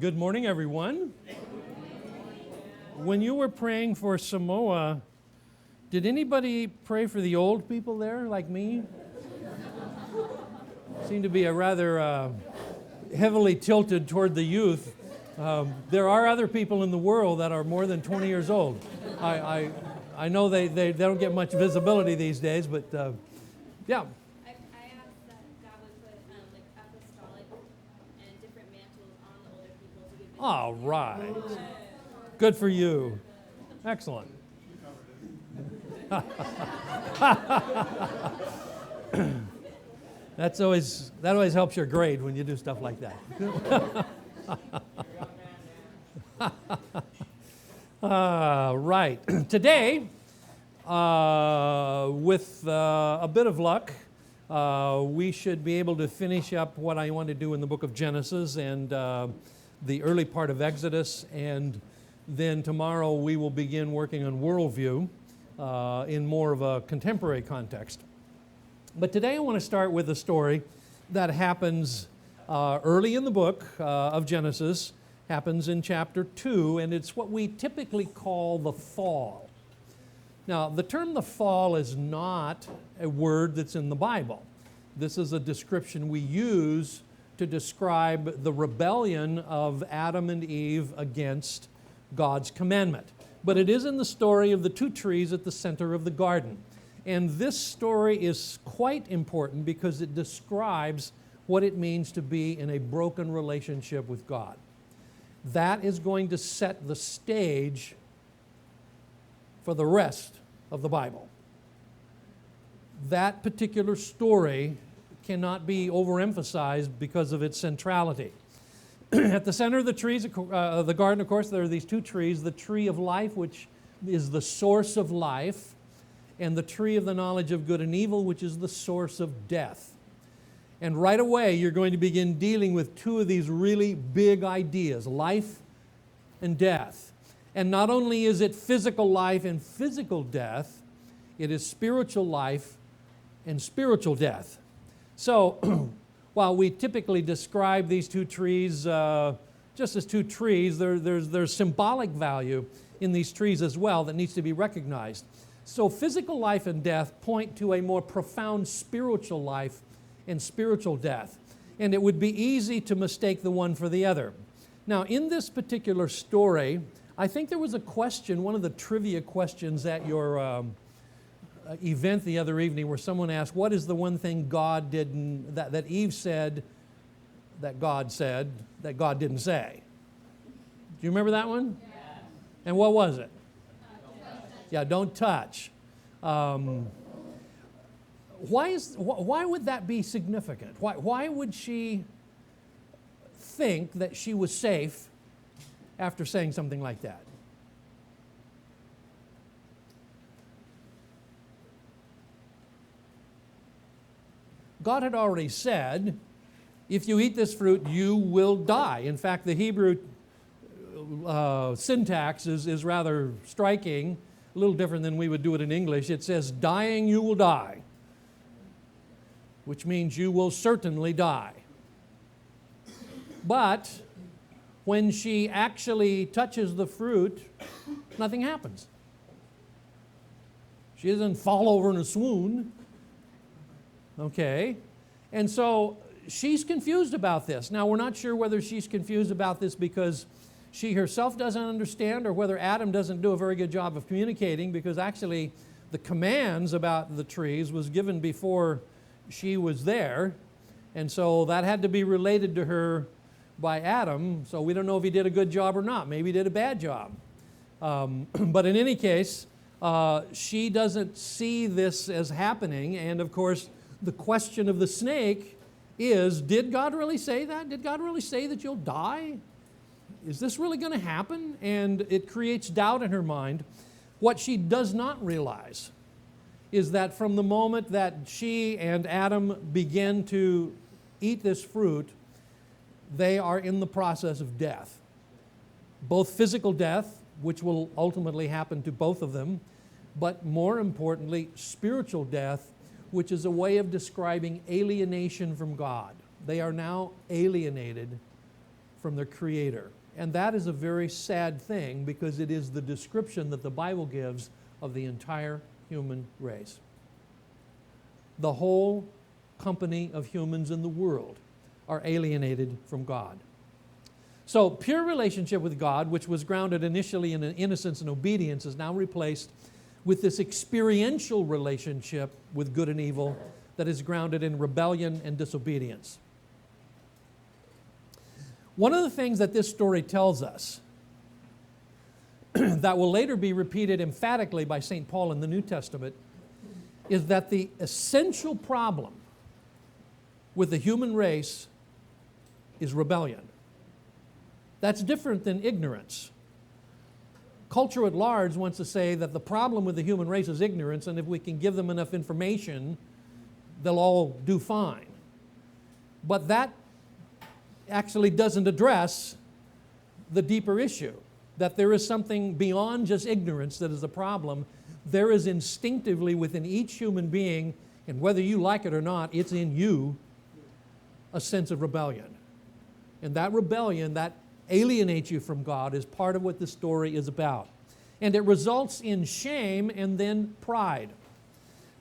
Good morning, everyone. When you were praying for Samoa, did anybody pray for the old people there, like me? Seemed to be a rather heavily tilted toward the youth. There are other people in the world that are more than 20 years old. I know they don't get much visibility these days, but yeah. I asked that God would put like apostolic and different mantles on the older people to give. All right. Good for you. Excellent. That always helps your grade when you do stuff like that. Right. Today, with a bit of luck, we should be able to finish up what I want to do in the book of Genesis and the early part of Exodus, and then tomorrow we will begin working on worldview in more of a contemporary context. But today I want to start with a story that happens early in the book of Genesis, happens in chapter 2, and it's what we typically call the fall. Now, the term the fall is not a word that's in the Bible. This is a description we use to describe the rebellion of Adam and Eve against God's commandment. But it is in the story of the two trees at the center of the garden. And this story is quite important because it describes what it means to be in a broken relationship with God. That is going to set the stage for the rest of the Bible. That particular story cannot be overemphasized because of its centrality. At the center of the trees, the garden, of course, there are these two trees, the tree of life, which is the source of life, and the tree of the knowledge of good and evil, which is the source of death. And right away, you're going to begin dealing with two of these really big ideas, life and death. And not only is it physical life and physical death, it is spiritual life and spiritual death. So, while we typically describe these two trees just as two trees, there's symbolic value in these trees as well that needs to be recognized. So physical life and death point to a more profound spiritual life and spiritual death. And it would be easy to mistake the one for the other. Now, in this particular story, I think there was a question, one of the trivia questions at your event the other evening, where someone asked, what is the one thing God didn't, that Eve said, that God didn't say? Do you remember that one? Yeah. And what was it? Yeah, don't touch. Why would that be significant? Why would she think that she was safe after saying something like that? God had already said, if you eat this fruit, you will die. In fact, the Hebrew syntax is rather striking, a little different than we would do it in English. It says, dying you will die, which means you will certainly die. But when she actually touches the fruit, nothing happens. She doesn't fall over in a swoon. Okay, and so she's confused about this. Now, we're not sure whether she's confused about this because she herself doesn't understand or whether Adam doesn't do a very good job of communicating, because actually the commands about the trees was given before she was there, and so that had to be related to her by Adam, so we don't know if he did a good job or not. Maybe he did a bad job. But in any case, she doesn't see this as happening, and of course, the question of the snake is, did God really say that? Did God really say that you'll die? Is this really going to happen? And it creates doubt in her mind. What she does not realize is that from the moment that she and Adam begin to eat this fruit, they are in the process of death. Both physical death, which will ultimately happen to both of them, but more importantly, spiritual death, which is a way of describing alienation from God. They are now alienated from their Creator. And that is a very sad thing because it is the description that the Bible gives of the entire human race. The whole company of humans in the world are alienated from God. So pure relationship with God, which was grounded initially in innocence and obedience, is now replaced with this experiential relationship with good and evil that is grounded in rebellion and disobedience. One of the things that this story tells us that will later be repeated emphatically by St. Paul in the New Testament is that the essential problem with the human race is rebellion. That's different than ignorance. Culture at large wants to say that the problem with the human race is ignorance, and if we can give them enough information, they'll all do fine. But that actually doesn't address the deeper issue, that there is something beyond just ignorance that is the problem. There is instinctively within each human being, and whether you like it or not, it's in you, a sense of rebellion. And that rebellion, that alienates you from God, is part of what the story is about. And it results in shame and then pride.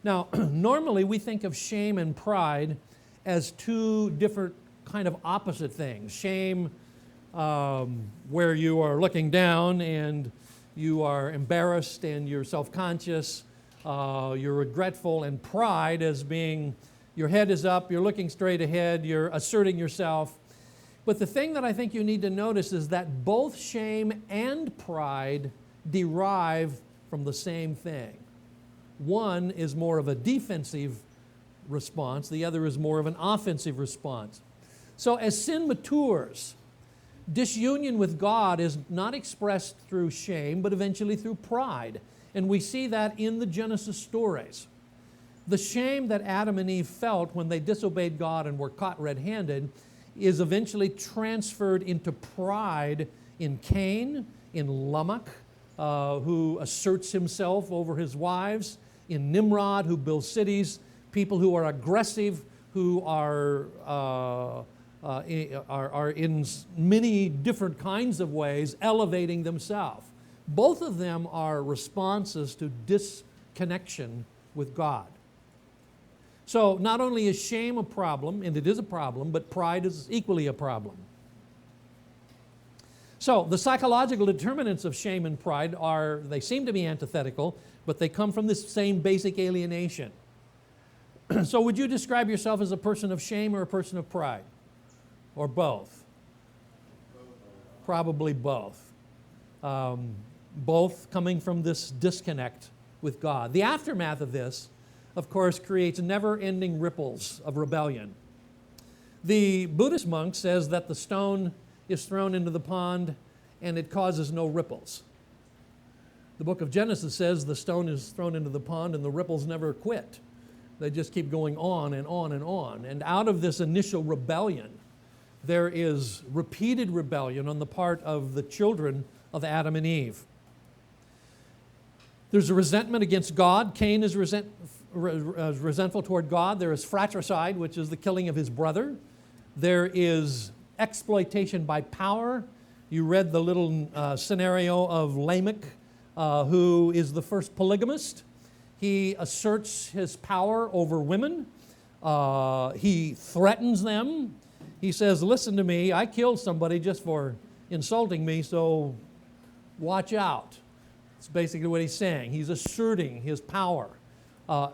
Now, normally we think of shame and pride as two different kind of opposite things. Shame, where you are looking down and you are embarrassed and you're self-conscious, you're regretful, and pride as being your head is up, you're looking straight ahead, you're asserting yourself. But the thing that I think you need to notice is that both shame and pride derive from the same thing. One is more of a defensive response, the other is more of an offensive response. So as sin matures, disunion with God is not expressed through shame, but eventually through pride. And we see that in the Genesis stories. The shame that Adam and Eve felt when they disobeyed God and were caught red-handed is eventually transferred into pride in Cain, in Lamech, who asserts himself over his wives, in Nimrod, who builds cities, people who are aggressive, who are in many different kinds of ways elevating themselves. Both of them are responses to disconnection with God. So not only is shame a problem, and it is a problem, but pride is equally a problem. So the psychological determinants of shame and pride they seem to be antithetical, but they come from this same basic alienation. So would you describe yourself as a person of shame or a person of pride? Or both? Probably both. Both coming from this disconnect with God. The aftermath of this, of course, creates never-ending ripples of rebellion. The Buddhist monk says that the stone is thrown into the pond and it causes no ripples. The book of Genesis says the stone is thrown into the pond and the ripples never quit. They just keep going on and on and on. And out of this initial rebellion, there is repeated rebellion on the part of the children of Adam and Eve. There's a resentment against God. Cain is resentful toward God. There is fratricide, which is the killing of his brother. There is exploitation by power. You read the little scenario of Lamech, who is the first polygamist. He asserts his power over women. He threatens them. He says, listen to me, I killed somebody just for insulting me, so watch out. That's basically what he's saying. He's asserting his power,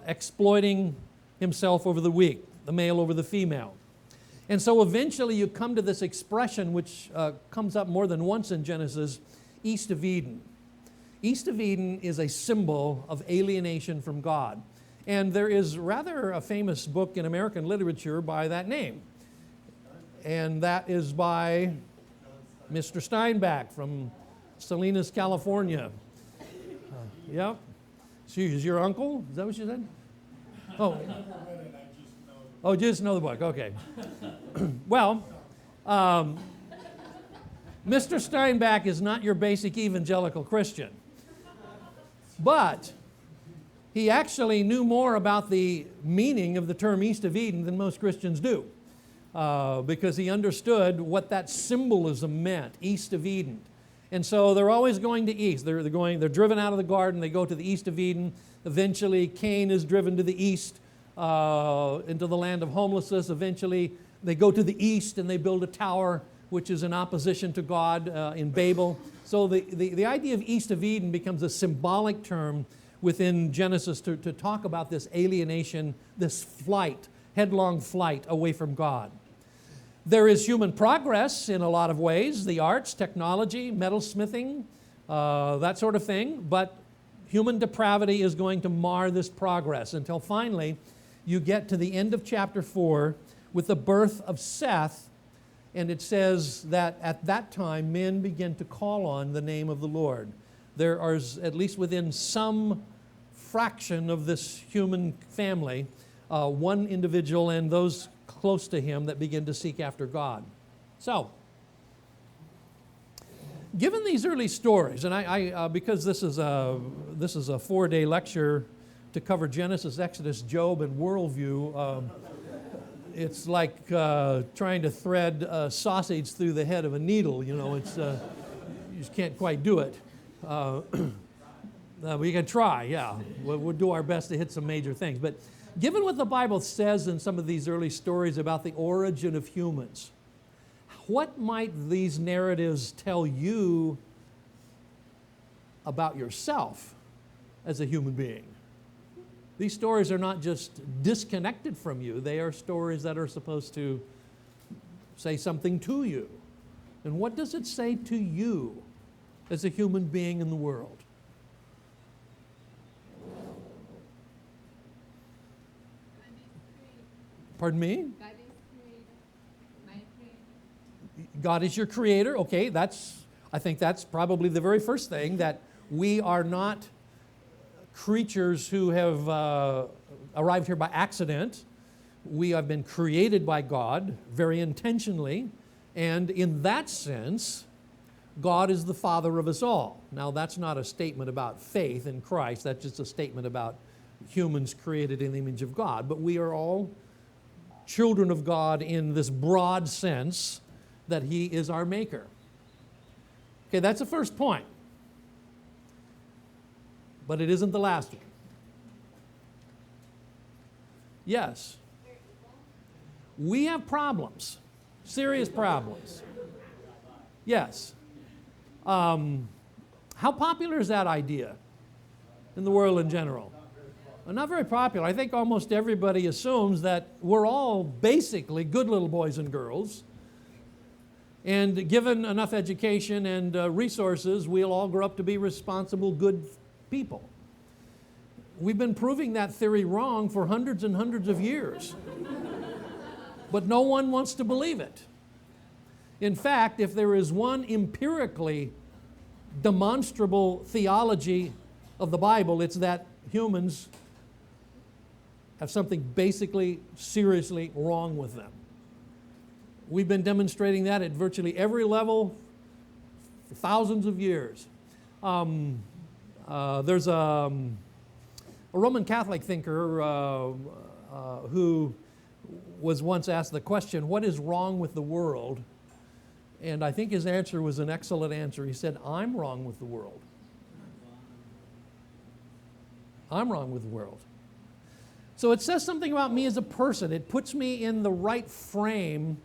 exploiting himself over the weak, the male over the female. And so eventually you come to this expression which comes up more than once in Genesis, east of Eden. East of Eden is a symbol of alienation from God. And there is rather a famous book in American literature by that name. And that is by Mr. Steinbach from Salinas, California. Yep. So is your uncle? Is that what you said? Oh. Oh, just know the book. Okay. Well, Mr. Steinbach is not your basic evangelical Christian. But he actually knew more about the meaning of the term east of Eden than most Christians do. because he understood what that symbolism meant, east of Eden. And so they're always going to east. They're driven out of the garden. They go to the east of Eden. Eventually, Cain is driven to the east into the land of homelessness. Eventually, they go to the east and they build a tower, which is in opposition to God in Babel. So the idea of east of Eden becomes a symbolic term within Genesis to talk about this alienation, this flight, headlong flight away from God. There is human progress in a lot of ways, the arts, technology, metalsmithing, that sort of thing, but human depravity is going to mar this progress until finally you get to the end of chapter 4 with the birth of Seth, and it says that at that time men begin to call on the name of the Lord. There are, at least within some fraction of this human family, one individual and those close to him that begin to seek after God. So, given these early stories, and I because this is a 4-day lecture to cover Genesis, Exodus, Job, and worldview, it's like trying to thread sausage through the head of a needle. You know, it's you just can't quite do it. We can try, yeah. We'll do our best to hit some major things. But given what the Bible says in some of these early stories about the origin of humans, what might these narratives tell you about yourself as a human being? These stories are not just disconnected from you. They are stories that are supposed to say something to you. And what does it say to you as a human being in the world? Pardon me? God is creator, my creator. God is your creator. Okay, I think that's probably the very first thing, that we are not creatures who have arrived here by accident. We have been created by God very intentionally, and in that sense, God is the Father of us all. Now, that's not a statement about faith in Christ. That's just a statement about humans created in the image of God. But we are all children of God in this broad sense that He is our Maker. Okay, that's the first point. But it isn't the last one. Yes. We have problems, serious problems. Yes. How popular is that idea in the world in general? Well, not very popular. I think almost everybody assumes that we're all basically good little boys and girls, and given enough education and resources, we'll all grow up to be responsible, good people. We've been proving that theory wrong for hundreds and hundreds of years, but no one wants to believe it. In fact, if there is one empirically demonstrable theology of the Bible, it's that humans have something basically, seriously wrong with them. We've been demonstrating that at virtually every level for thousands of years. There's a Roman Catholic thinker who was once asked the question, what is wrong with the world? And I think his answer was an excellent answer. He said, I'm wrong with the world. I'm wrong with the world. So it says something about me as a person. It puts me in the right frame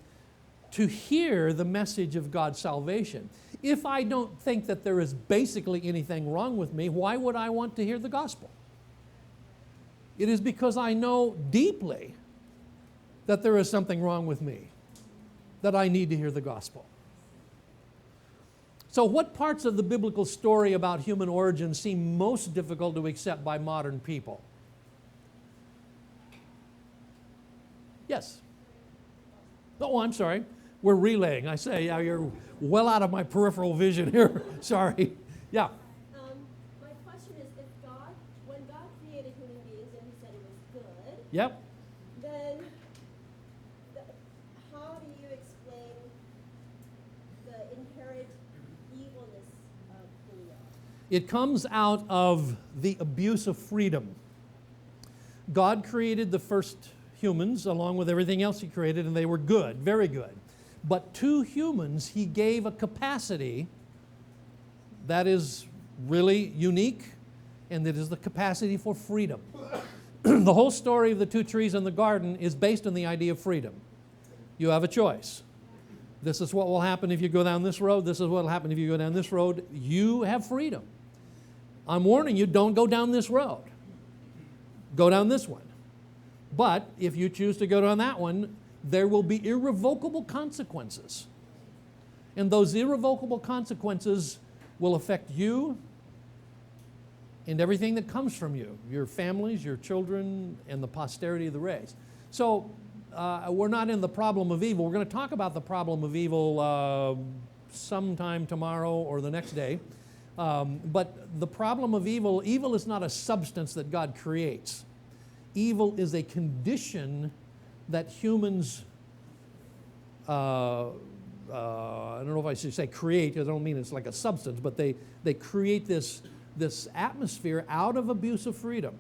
to hear the message of God's salvation. If I don't think that there is basically anything wrong with me, why would I want to hear the gospel? It is because I know deeply that there is something wrong with me, that I need to hear the gospel. So what parts of the biblical story about human origin seem most difficult to accept by modern people? Yes? Oh, I'm sorry. We're relaying. I say, you're well out of my peripheral vision here. Sorry. Yeah. My question is, when God created human beings and He said it was good, Yep. then how do you explain the inherent evilness of who we are? It comes out of the abuse of freedom. God created the first humans along with everything else he created, and they were good, very good. But to humans, he gave a capacity that is really unique, and it is the capacity for freedom. The whole story of the two trees in the garden is based on the idea of freedom. You have a choice. This is what will happen if you go down this road. This is what will happen if you go down this road. You have freedom. I'm warning you, don't go down this road. Go down this one. But if you choose to go down that one, there will be irrevocable consequences. And those irrevocable consequences will affect you and everything that comes from you, your families, your children, and the posterity of the race. So we're not in the problem of evil. We're going to talk about the problem of evil sometime tomorrow or the next day. But the problem of evil, evil is not a substance that God creates. Evil is a condition that humans, I don't know if I should say create, I don't mean it's like a substance, but they create this atmosphere out of abuse of freedom.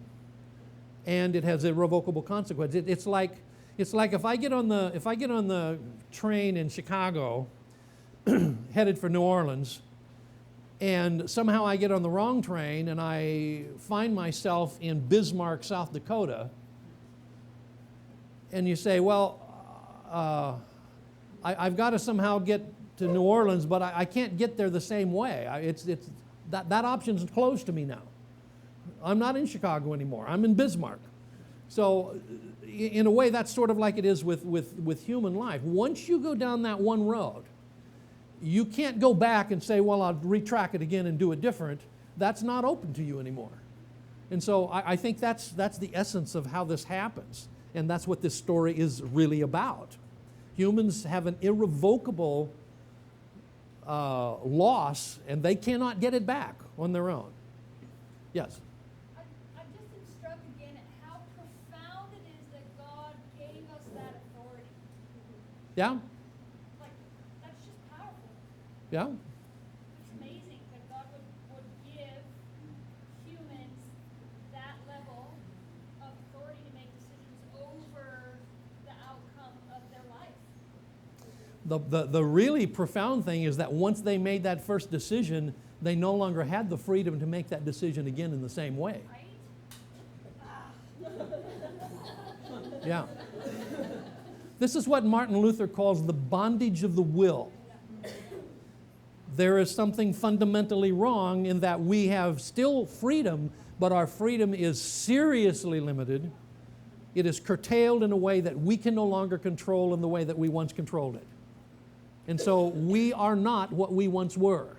And it has irrevocable consequences. It's like if I get on the train in Chicago headed for New Orleans, and somehow I get on the wrong train and I find myself in Bismarck, South Dakota, and you say, well, I've got to somehow get to New Orleans, but I can't get there the same way. That option's closed to me now. I'm not in Chicago anymore. I'm in Bismarck. So in a way, that's sort of like it is with human life. Once you go down that one road, you can't go back and say, well, I'll retrack it again and do it different. That's not open to you anymore. And so I think that's the essence of how this happens. And that's what this story is really about. Humans have an irrevocable loss, and they cannot get it back on their own. Yes? I'm just struck again at how profound it is that God gave us that authority. Yeah? Yeah? It's amazing that God would give humans that level of authority to make decisions over the outcome of their life. The really profound thing is that once they made that first decision, they no longer had the freedom to make that decision again in the same way. Right? Yeah. This is what Martin Luther calls the bondage of the will. There is something fundamentally wrong in that we have still freedom, but our freedom is seriously limited. It is curtailed in a way that we can no longer control in the way that we once controlled it. And so we are not what we once were.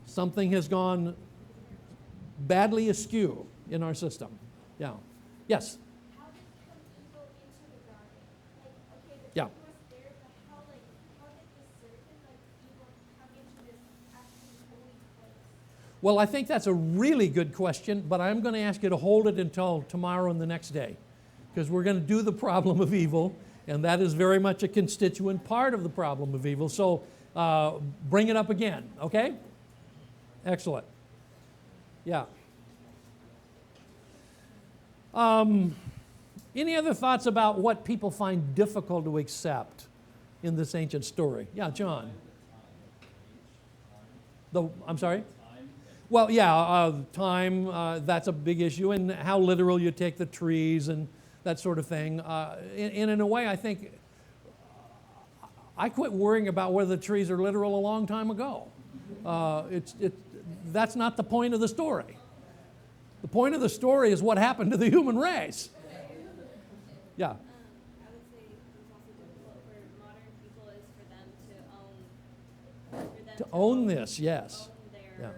Something has gone badly askew in our system. Yeah. Yes? How did evil into the garden? Like, okay, the Yeah. tree was there, but how did the serpent, evil come into this actually holy place? Well, I think that's a really good question, but I'm going to ask you to hold it until tomorrow and the next day, because we're going to do the problem of evil, and that is very much a constituent part of the problem of evil. So bring it up again, okay? Excellent. Yeah. Any other thoughts about what people find difficult to accept in this ancient story? Yeah, John. I'm sorry? Well, yeah, time, that's a big issue, and how literal you take the trees and that sort of thing. And in a way, I think I quit worrying about whether the trees are literal a long time ago. That's not the point of the story. The point of the story is what happened to the human race. Yeah. I would say it's also difficult for modern people is for them To own this, yes. own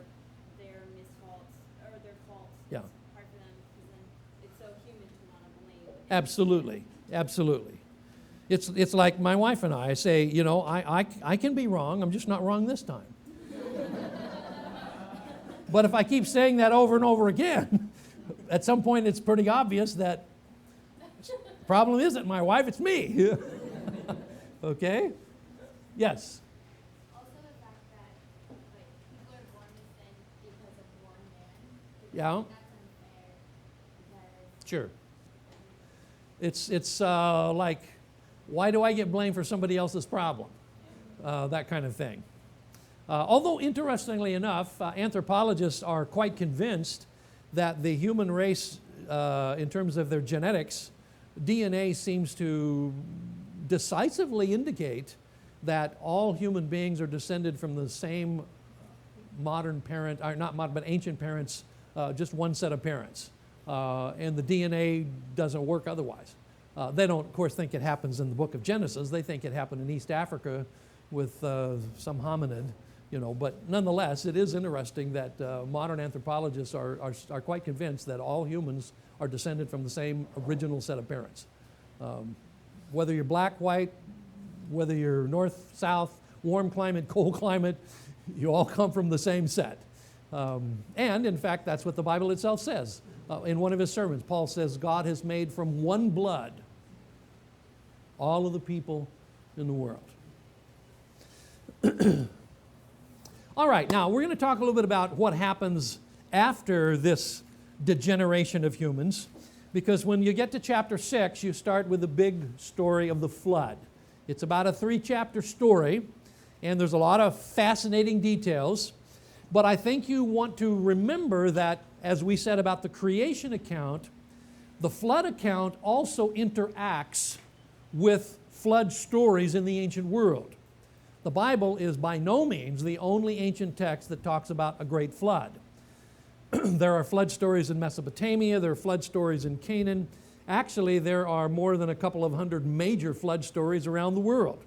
their misfaults or their faults. Yeah. It's hard for them because then it's so human to want to blame. Absolutely, absolutely. It's like my wife and I say, you know, I can be wrong, I'm just not wrong this time. But if I keep saying that over and over again, at some point it's pretty obvious that the problem isn't my wife, it's me. Okay? Yes? Also the fact that people are born with sin because of one man. Yeah? That's unfair because Sure. It's like, why do I get blamed for somebody else's problem? That kind of thing. Although, interestingly enough, anthropologists are quite convinced that the human race, in terms of their genetics, DNA seems to decisively indicate that all human beings are descended from the same modern parent, or not modern, but ancient parents, just one set of parents. And the DNA doesn't work otherwise. They don't, of course, think it happens in the book of Genesis. They think it happened in East Africa with some hominid, but nonetheless, it is interesting that modern anthropologists are quite convinced that all humans are descended from the same original set of parents. Whether you're black, white, whether you're north, south, warm climate, cold climate, you all come from the same set. And in fact, that's what the Bible itself says. In one of his sermons, Paul says, God has made from one blood all of the people in the world. All right, now we're going to talk a little bit about what happens after this degeneration of humans, because when you get to chapter 6, you start with the big story of the flood. It's about a 3-chapter story, and there's a lot of fascinating details, but I think you want to remember that, as we said about the creation account, the flood account also interacts with flood stories in the ancient world. The Bible is by no means the only ancient text that talks about a great flood. There are flood stories in Mesopotamia, there are flood stories in Canaan. Actually, there are more than a couple of hundred major flood stories around the world.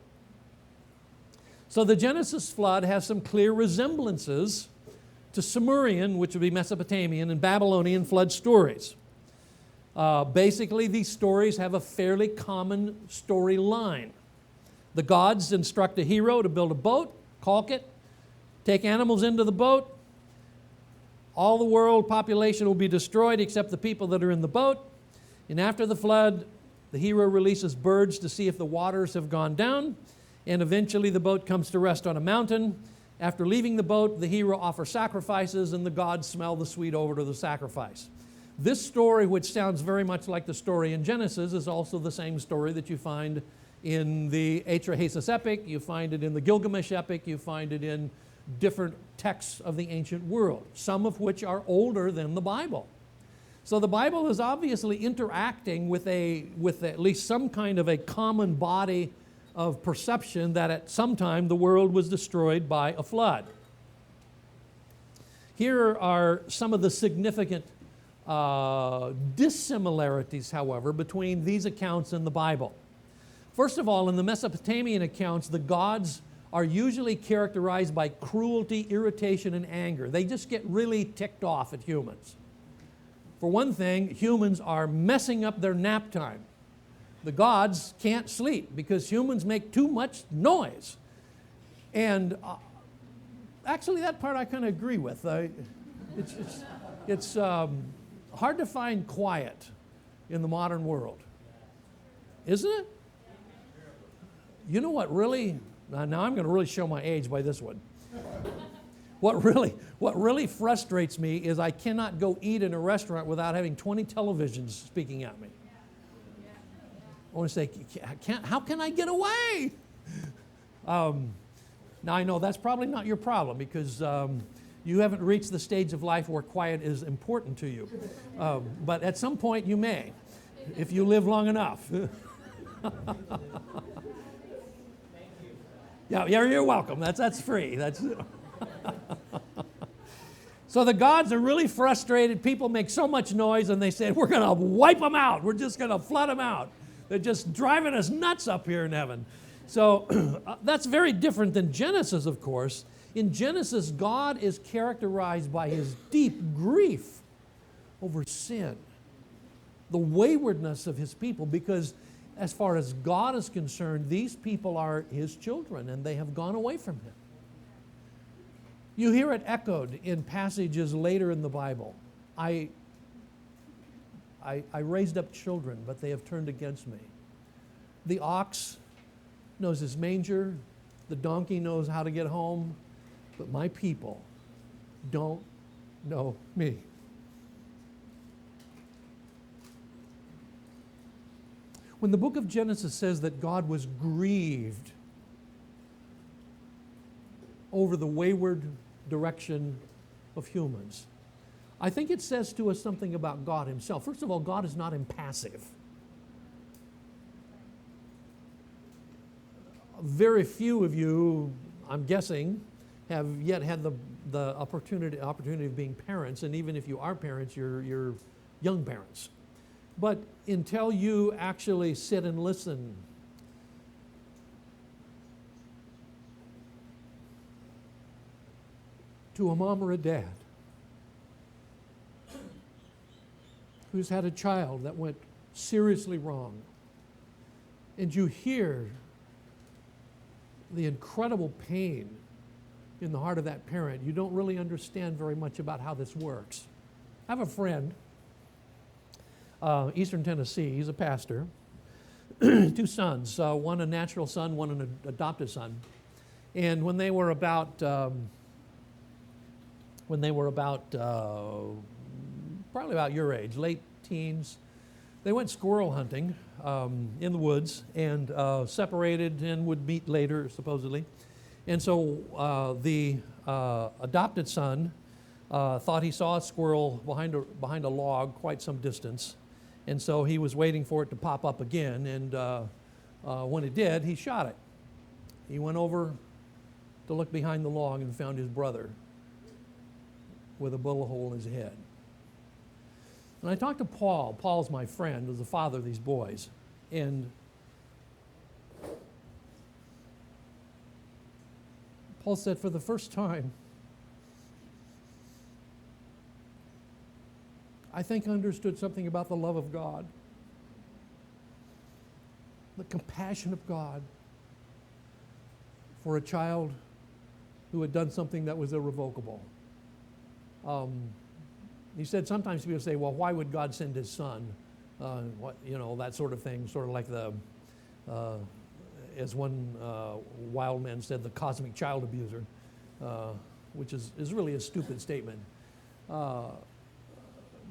So the Genesis flood has some clear resemblances to Sumerian, which would be Mesopotamian, and Babylonian flood stories. Basically, these stories have a fairly common storyline. The gods instruct a hero to build a boat, caulk it, take animals into the boat. All the world population will be destroyed except the people that are in the boat. And after the flood, the hero releases birds to see if the waters have gone down. And eventually the boat comes to rest on a mountain. After leaving the boat, the hero offers sacrifices, and the gods smell the sweet odor of the sacrifice. This story, which sounds very much like the story in Genesis, is also the same story that you find in the Atrahasis epic, you find it in the Gilgamesh epic, you find it in different texts of the ancient world, some of which are older than the Bible. So the Bible is obviously interacting with at least some kind of a common body of perception that at some time the world was destroyed by a flood. Here are some of the significant dissimilarities, however, between these accounts and the Bible. First of all, in the Mesopotamian accounts, the gods are usually characterized by cruelty, irritation, and anger. They just get really ticked off at humans. For one thing, humans are messing up their nap time. The gods can't sleep because humans make too much noise. And actually, that part I kind of agree with. It's hard to find quiet in the modern world, isn't it? You know what really, now I'm going to really show my age by this one. What really frustrates me is I cannot go eat in a restaurant without having 20 televisions speaking at me. I want to say, how can I get away? Now I know that's probably not your problem because you haven't reached the stage of life where quiet is important to you. But at some point you may, if you live long enough. Yeah, you're welcome. That's free. So the gods are really frustrated. People make so much noise, and they say, we're going to wipe them out. We're just going to flood them out. They're just driving us nuts up here in heaven. So that's very different than Genesis, of course. In Genesis, God is characterized by his deep grief over sin, the waywardness of his people, because as far as God is concerned, these people are his children, and they have gone away from him. You hear it echoed in passages later in the Bible. I raised up children, but they have turned against me. The ox knows his manger. The donkey knows how to get home. But my people don't know me. When the book of Genesis says that God was grieved over the wayward direction of humans, I think it says to us something about God himself. First of all, God is not impassive. Very few of you, I'm guessing, have yet had the opportunity of being parents, and even if you are parents, you're young parents. But until you actually sit and listen to a mom or a dad who's had a child that went seriously wrong, and you hear the incredible pain in the heart of that parent, you don't really understand very much about how this works. I have a friend, Eastern Tennessee, he's a pastor, 2 sons, one a natural son, one an adopted son. And when they were about probably about your age, late teens, they went squirrel hunting in the woods and separated and would meet later, supposedly. And so the adopted son thought he saw a squirrel behind a log quite some distance. And so he was waiting for it to pop up again. And when it did, he shot it. He went over to look behind the log and found his brother with a bullet hole in his head. And I talked to Paul. Paul's my friend, was the father of these boys. And Paul said, for the first time, I think I understood something about the love of God, the compassion of God for a child who had done something that was irrevocable. He said sometimes people say, well, why would God send his son? That sort of thing, sort of like as one wild man said, the cosmic child abuser, which is really a stupid statement.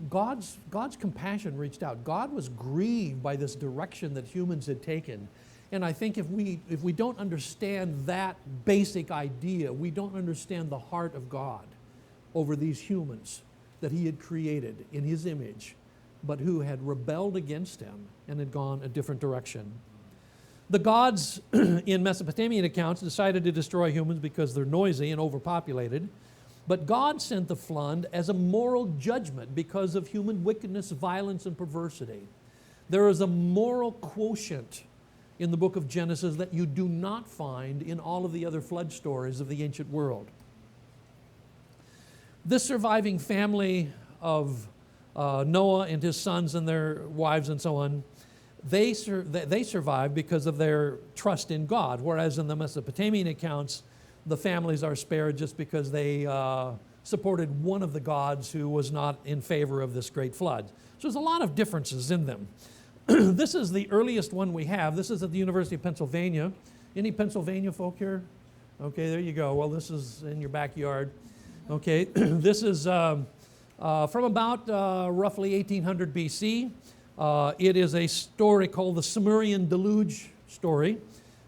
God's compassion reached out. God was grieved by this direction that humans had taken. And I think if we don't understand that basic idea, we don't understand the heart of God over these humans that he had created in his image, but who had rebelled against him and had gone a different direction. The gods in Mesopotamian accounts decided to destroy humans because they're noisy and overpopulated. But God sent the flood as a moral judgment because of human wickedness, violence, and perversity. There is a moral quotient in the book of Genesis that you do not find in all of the other flood stories of the ancient world. This surviving family of Noah and his sons and their wives and so on, they survive because of their trust in God, whereas in the Mesopotamian accounts, the families are spared just because they supported one of the gods who was not in favor of this great flood. So there's a lot of differences in them. This is the earliest one we have. This is at the University of Pennsylvania. Any Pennsylvania folk here? Okay, there you go. Well, this is in your backyard. Okay, this is from about roughly 1800 BC. It is a story called the Sumerian Deluge story.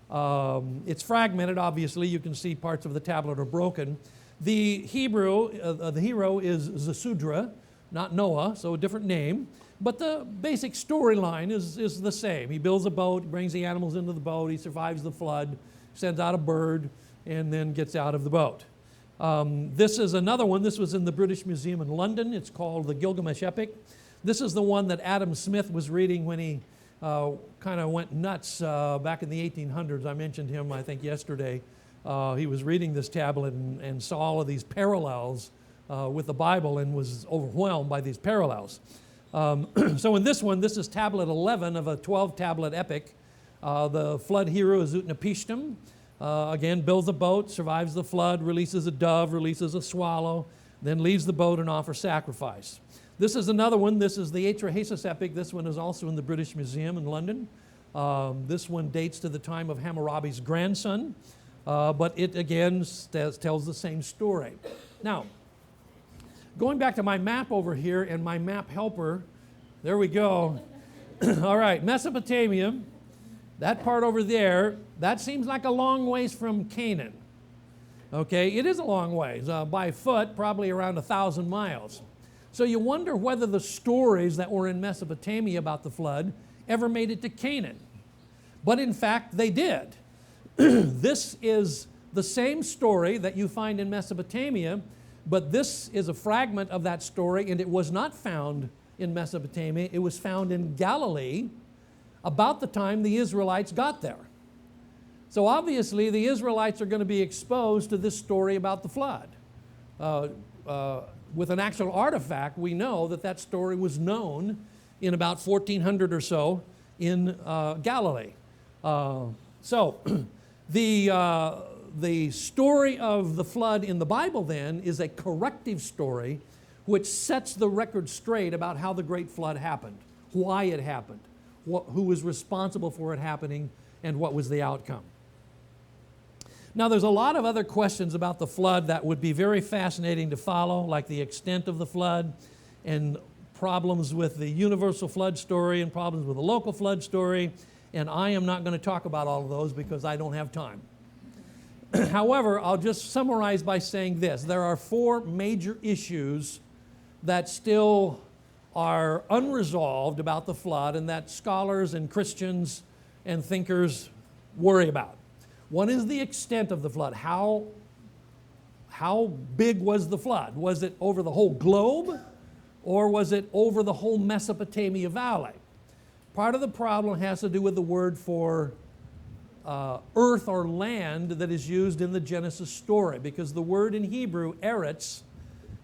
It's fragmented, obviously. You can see parts of the tablet are broken. The hero is Zasudra, not Noah, so a different name. But the basic storyline is the same. He builds a boat, brings the animals into the boat, he survives the flood, sends out a bird, and then gets out of the boat. This is another one. This was in the British Museum in London. It's called the Gilgamesh Epic. This is the one that Adam Smith was reading when he kind of went nuts back in the 1800s. I mentioned him, I think, yesterday. He was reading this tablet and saw all of these parallels with the Bible and was overwhelmed by these parallels. So in this one, this is tablet 11 of a 12-tablet epic. The flood hero is Utnapishtim. Again, builds a boat, survives the flood, releases a dove, releases a swallow, then leaves the boat and offers sacrifice. This is another one. This is the Atrahasis epic. This one is also in the British Museum in London. This one dates to the time of Hammurabi's grandson, but it again tells the same story. Now, going back to my map over here and my map helper, there we go. All right, Mesopotamia, that part over there, that seems like a long ways from Canaan. Okay, it is a long ways. By foot, probably around 1,000 miles. So you wonder whether the stories that were in Mesopotamia about the flood ever made it to Canaan. But in fact, they did. This is the same story that you find in Mesopotamia, but this is a fragment of that story, and it was not found in Mesopotamia. It was found in Galilee about the time the Israelites got there. So obviously, the Israelites are going to be exposed to this story about the flood. With an actual artifact, we know that that story was known in about 1400 or so in Galilee. So the story of the flood in the Bible then is a corrective story which sets the record straight about how the great flood happened, why it happened, who was responsible for it happening, and what was the outcome. Now, there's a lot of other questions about the flood that would be very fascinating to follow, like the extent of the flood and problems with the universal flood story and problems with the local flood story, and I am not going to talk about all of those because I don't have time. However, I'll just summarize by saying this. There are 4 major issues that still are unresolved about the flood and that scholars and Christians and thinkers worry about. One is the extent of the flood. How big was the flood? Was it over the whole globe, or was it over the whole Mesopotamia Valley? Part of the problem has to do with the word for earth or land that is used in the Genesis story, because the word in Hebrew, eretz,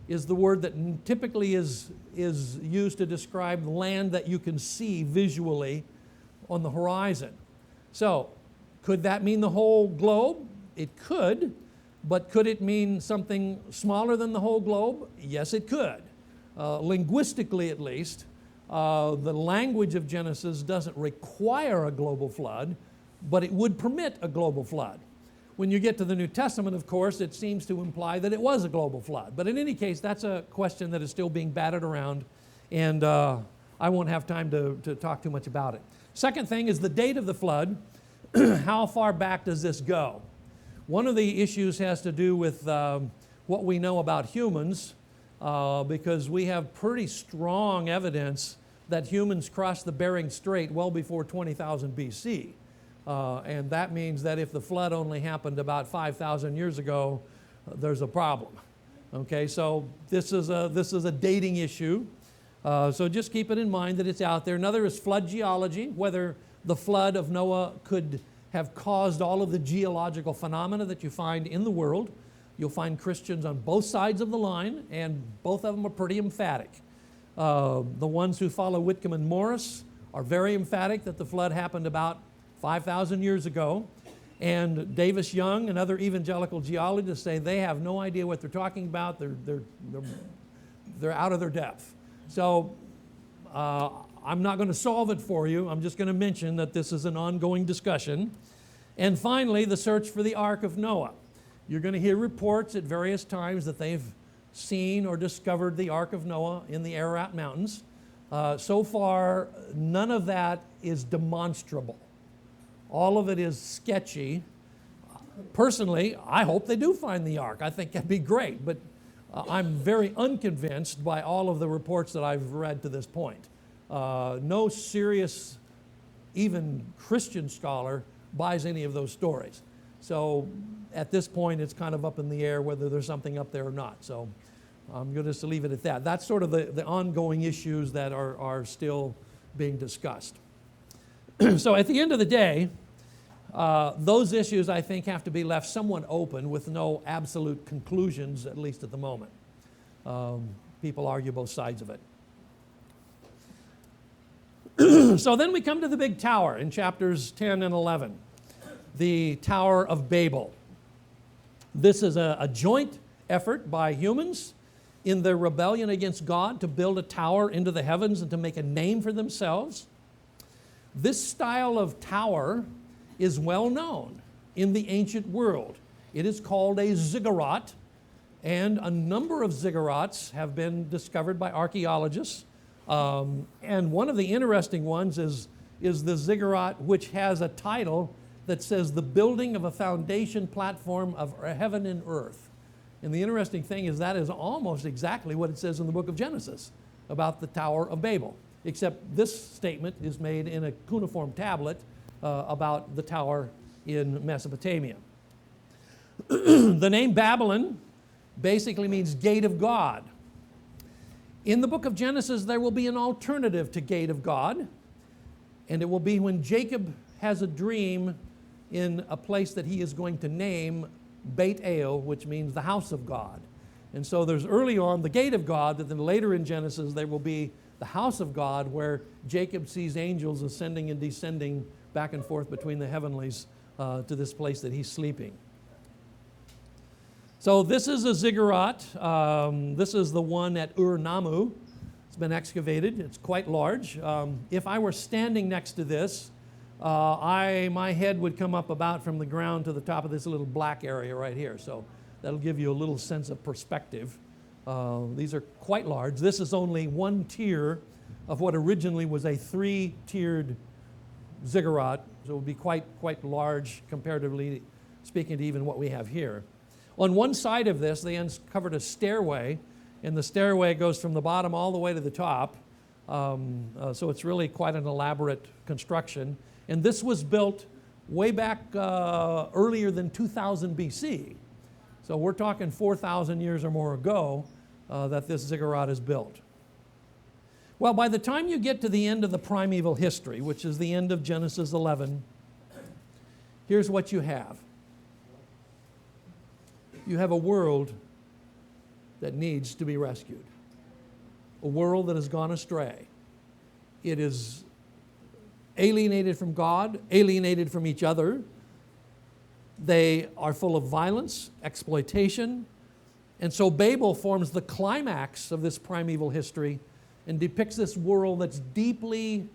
is the word that typically is used to describe land that you can see visually on the horizon. So, could that mean the whole globe? It could, but could it mean something smaller than the whole globe? Yes, it could. Linguistically, at least, the language of Genesis doesn't require a global flood, but it would permit a global flood. When you get to the New Testament, of course, it seems to imply that it was a global flood. But in any case, that's a question that is still being batted around, and I won't have time to talk too much about it. Second thing is the date of the flood. How far back does this go? One of the issues has to do with what we know about humans, because we have pretty strong evidence that humans crossed the Bering Strait well before 20,000 BC. And that means that if the flood only happened about 5,000 years ago, there's a problem. Okay, so this is a dating issue. So just keep it in mind that it's out there. Another is flood geology, whether the flood of Noah could have caused all of the geological phenomena that you find in the world. You'll find Christians on both sides of the line, and both of them are pretty emphatic. The ones who follow Whitcomb and Morris are very emphatic that the flood happened about 5,000 years ago. And Davis Young and other evangelical geologists say they have no idea what they're talking about. They're out of their depth. So I'm not going to solve it for you. I'm just going to mention that this is an ongoing discussion. And finally, the search for the Ark of Noah. You're going to hear reports at various times that they've seen or discovered the Ark of Noah in the Ararat Mountains. So far, none of that is demonstrable. All of it is sketchy. Personally, I hope they do find the Ark. I think that'd be great, but I'm very unconvinced by all of the reports that I've read to this point. No serious, even Christian scholar buys any of those stories. So at this point, it's kind of up in the air whether there's something up there or not. So I'm going to just leave it at that. That's sort of the ongoing issues that are still being discussed. So at the end of the day, those issues, I think, have to be left somewhat open with no absolute conclusions, at least at the moment. People argue both sides of it. So then we come to the big tower in chapters 10 and 11, the Tower of Babel. This is a joint effort by humans in their rebellion against God to build a tower into the heavens and to make a name for themselves. This style of tower is well known in the ancient world. It is called a ziggurat, and a number of ziggurats have been discovered by archaeologists And one of the interesting ones is the ziggurat, which has a title that says the building of a foundation platform of heaven and earth. And the interesting thing is that is almost exactly what it says in the book of Genesis about the Tower of Babel, except this statement is made in a cuneiform tablet about the tower in Mesopotamia. The name Babylon basically means gate of God. In the book of Genesis, there will be an alternative to gate of God, and it will be when Jacob has a dream in a place that he is going to name Beit El, which means the house of God. And so there's early on the gate of God, but then later in Genesis there will be the house of God, where Jacob sees angels ascending and descending back and forth between the heavenlies to this place that he's sleeping. So this is a ziggurat. This is the one at Ur-Nammu. It's been excavated. It's quite large. If I were standing next to this, my head would come up about from the ground to the top of this little black area right here. So that'll give you a little sense of perspective. These are quite large. This is only one tier of what originally was a three-tiered ziggurat. So it would be quite large comparatively speaking to even what we have here. On one side of this, they uncovered a stairway, and the stairway goes from the bottom all the way to the top. So it's really quite an elaborate construction. And this was built way back earlier than 2000 BC. So we're talking 4,000 years or more ago that this ziggurat is built. Well, by the time you get to the end of the primeval history, which is the end of Genesis 11, here's what you have. You have a world that needs to be rescued. A world that has gone astray. It is alienated from God, alienated from each other. They are full of violence, exploitation. And so Babel forms the climax of this primeval history and depicts this world that's deeply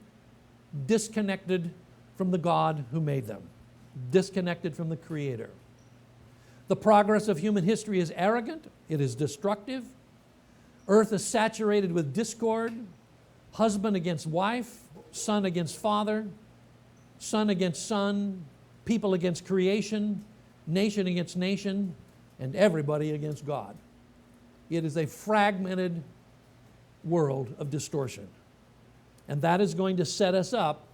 disconnected from the God who made them, disconnected from the Creator. The progress of human history is arrogant, it is destructive. Earth is saturated with discord, husband against wife, son against father, son against son, people against creation, nation against nation, and everybody against God. It is a fragmented world of distortion. And that is going to set us up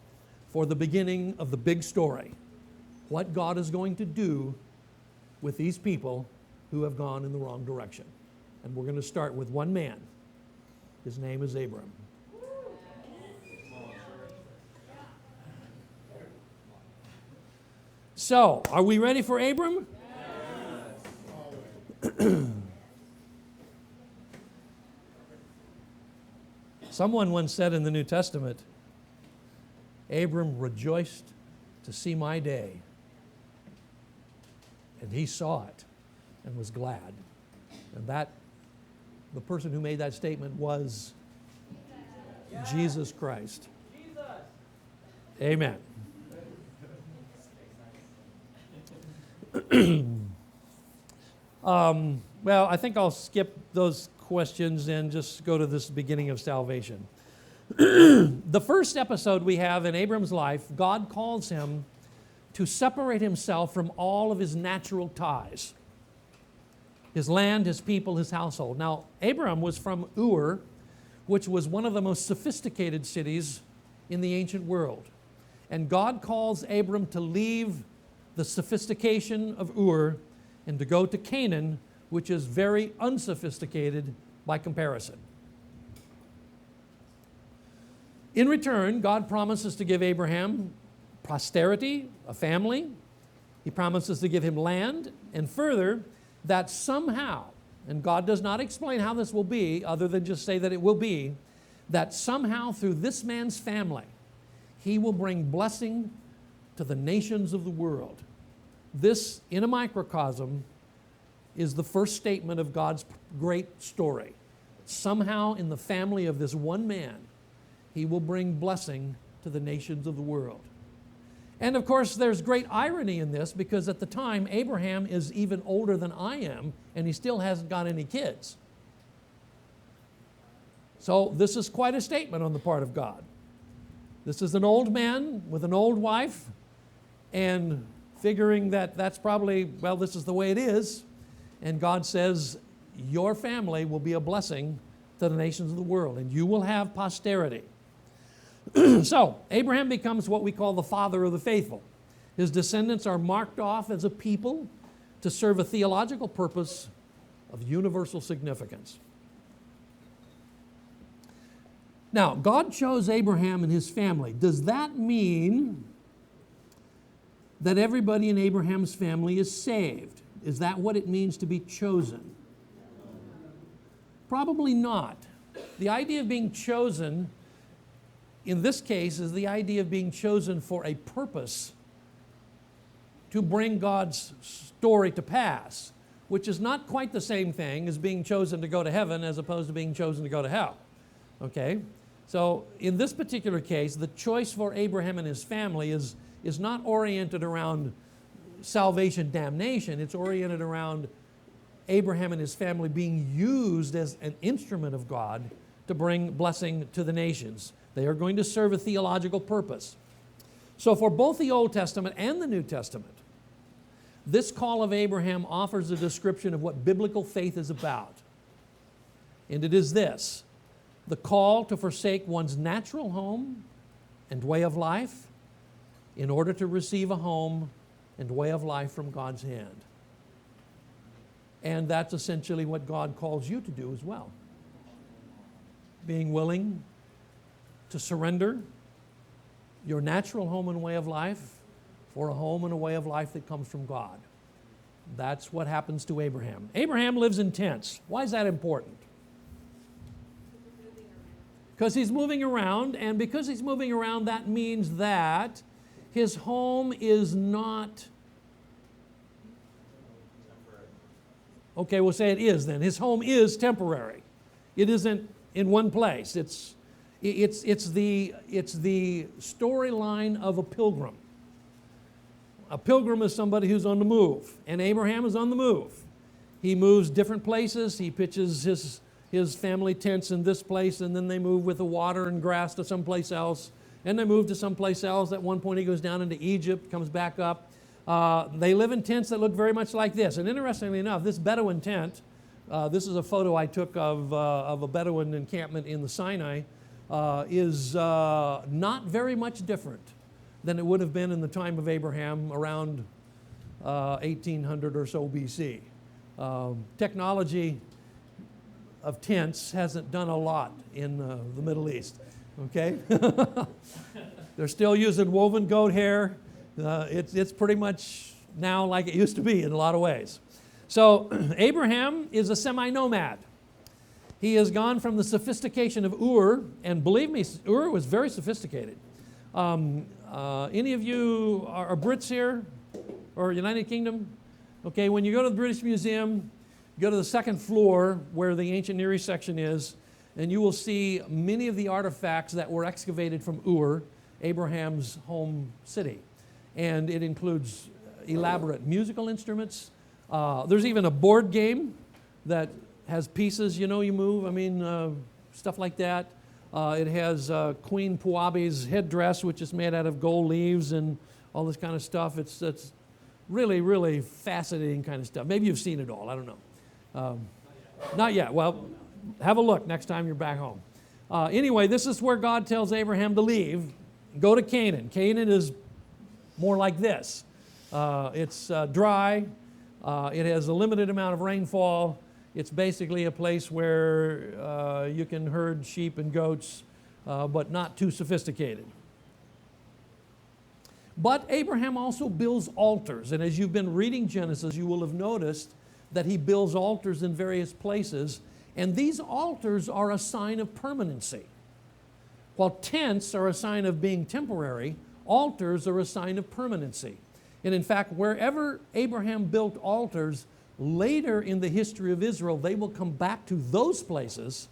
for the beginning of the big story. What God is going to do with these people who have gone in the wrong direction. And we're going to start with one man. His name is Abram. So, are we ready for Abram? Someone once said in the New Testament, Abram rejoiced to see my day. And he saw it and was glad. And the person who made that statement was Jesus Christ. Amen. Well, I think I'll skip those questions and just go to this beginning of salvation. The first episode we have in Abram's life, God calls him to separate himself from all of his natural ties. His land, his people, his household. Now, Abram was from Ur, which was one of the most sophisticated cities in the ancient world. And God calls Abram to leave the sophistication of Ur and to go to Canaan, which is very unsophisticated by comparison. In return, God promises to give Abraham posterity, a family. He promises to give him land, and further, that somehow, and God does not explain how this will be, other than just say that it will be, that somehow through this man's family, he will bring blessing to the nations of the world. This, in a microcosm, is the first statement of God's great story. Somehow in the family of this one man, he will bring blessing to the nations of the world. And of course, there's great irony in this because at the time, Abraham is even older than I am, and he still hasn't got any kids. So this is quite a statement on the part of God. This is an old man with an old wife, and figuring that that's probably, well, this is the way it is. And God says, your family will be a blessing to the nations of the world, and you will have posterity. So Abraham becomes what we call the father of the faithful. His descendants are marked off as a people to serve a theological purpose of universal significance. Now, God chose Abraham and his family. Does that mean that everybody in Abraham's family is saved? Is that what it means to be chosen? Probably not. The idea of being chosen, in this case, is the idea of being chosen for a purpose to bring God's story to pass, which is not quite the same thing as being chosen to go to heaven as opposed to being chosen to go to hell. Okay? So in this particular case, the choice for Abraham and his family is not oriented around salvation, damnation. It's oriented around Abraham and his family being used as an instrument of God to bring blessing to the nations. They are going to serve a theological purpose. So for both the Old Testament and the New Testament, this call of Abraham offers a description of what biblical faith is about. And it is this: the call to forsake one's natural home and way of life in order to receive a home and way of life from God's hand. And that's essentially what God calls you to do as well. Being willing to surrender your natural home and way of life for a home and a way of life that comes from God. That's what happens to Abraham. Abraham lives in tents. Why is that important? Because he's moving around, and because he's moving around, that means that his home is not... Okay, we'll say it is then. His home is temporary. It isn't in one place. It's the storyline of a pilgrim. A pilgrim is somebody who's on the move, and Abraham is on the move. He moves different places. He pitches his family tents in this place, and then they move with the water and grass to someplace else, and they move to someplace else. At one point he goes down into Egypt, comes back up. They live in tents that look very much like this. And interestingly enough, this Bedouin tent, this is a photo I took of a Bedouin encampment in the Sinai, is not very much different than it would have been in the time of Abraham around 1800 or so BC. Technology of tents hasn't done a lot in the Middle East, okay? They're still using woven goat hair. It's pretty much now like it used to be in a lot of ways. So Abraham is a semi-nomad. He has gone from the sophistication of Ur, and believe me, Ur was very sophisticated. Any of you are Brits here, or United Kingdom? Okay, when you go to the British Museum, go to the second floor where the ancient Near East section is, and you will see many of the artifacts that were excavated from Ur, Abraham's home city. And it includes elaborate musical instruments. There's even a board game that has pieces, you move, stuff like that. It has Queen Puabi's headdress, which is made out of gold leaves and all this kind of stuff. It's really, really fascinating kind of stuff. Maybe you've seen it all, I don't know. Not yet. Well, have a look next time you're back home. Anyway, this is where God tells Abraham to leave, go to Canaan. Canaan is more like this. It's dry. It has a limited amount of rainfall. It's basically a place where you can herd sheep and goats, but not too sophisticated. But Abraham also builds altars. And as you've been reading Genesis, you will have noticed that he builds altars in various places. And these altars are a sign of permanency. While tents are a sign of being temporary, altars are a sign of permanency. And in fact, wherever Abraham built altars, later in the history of Israel, they will come back to those places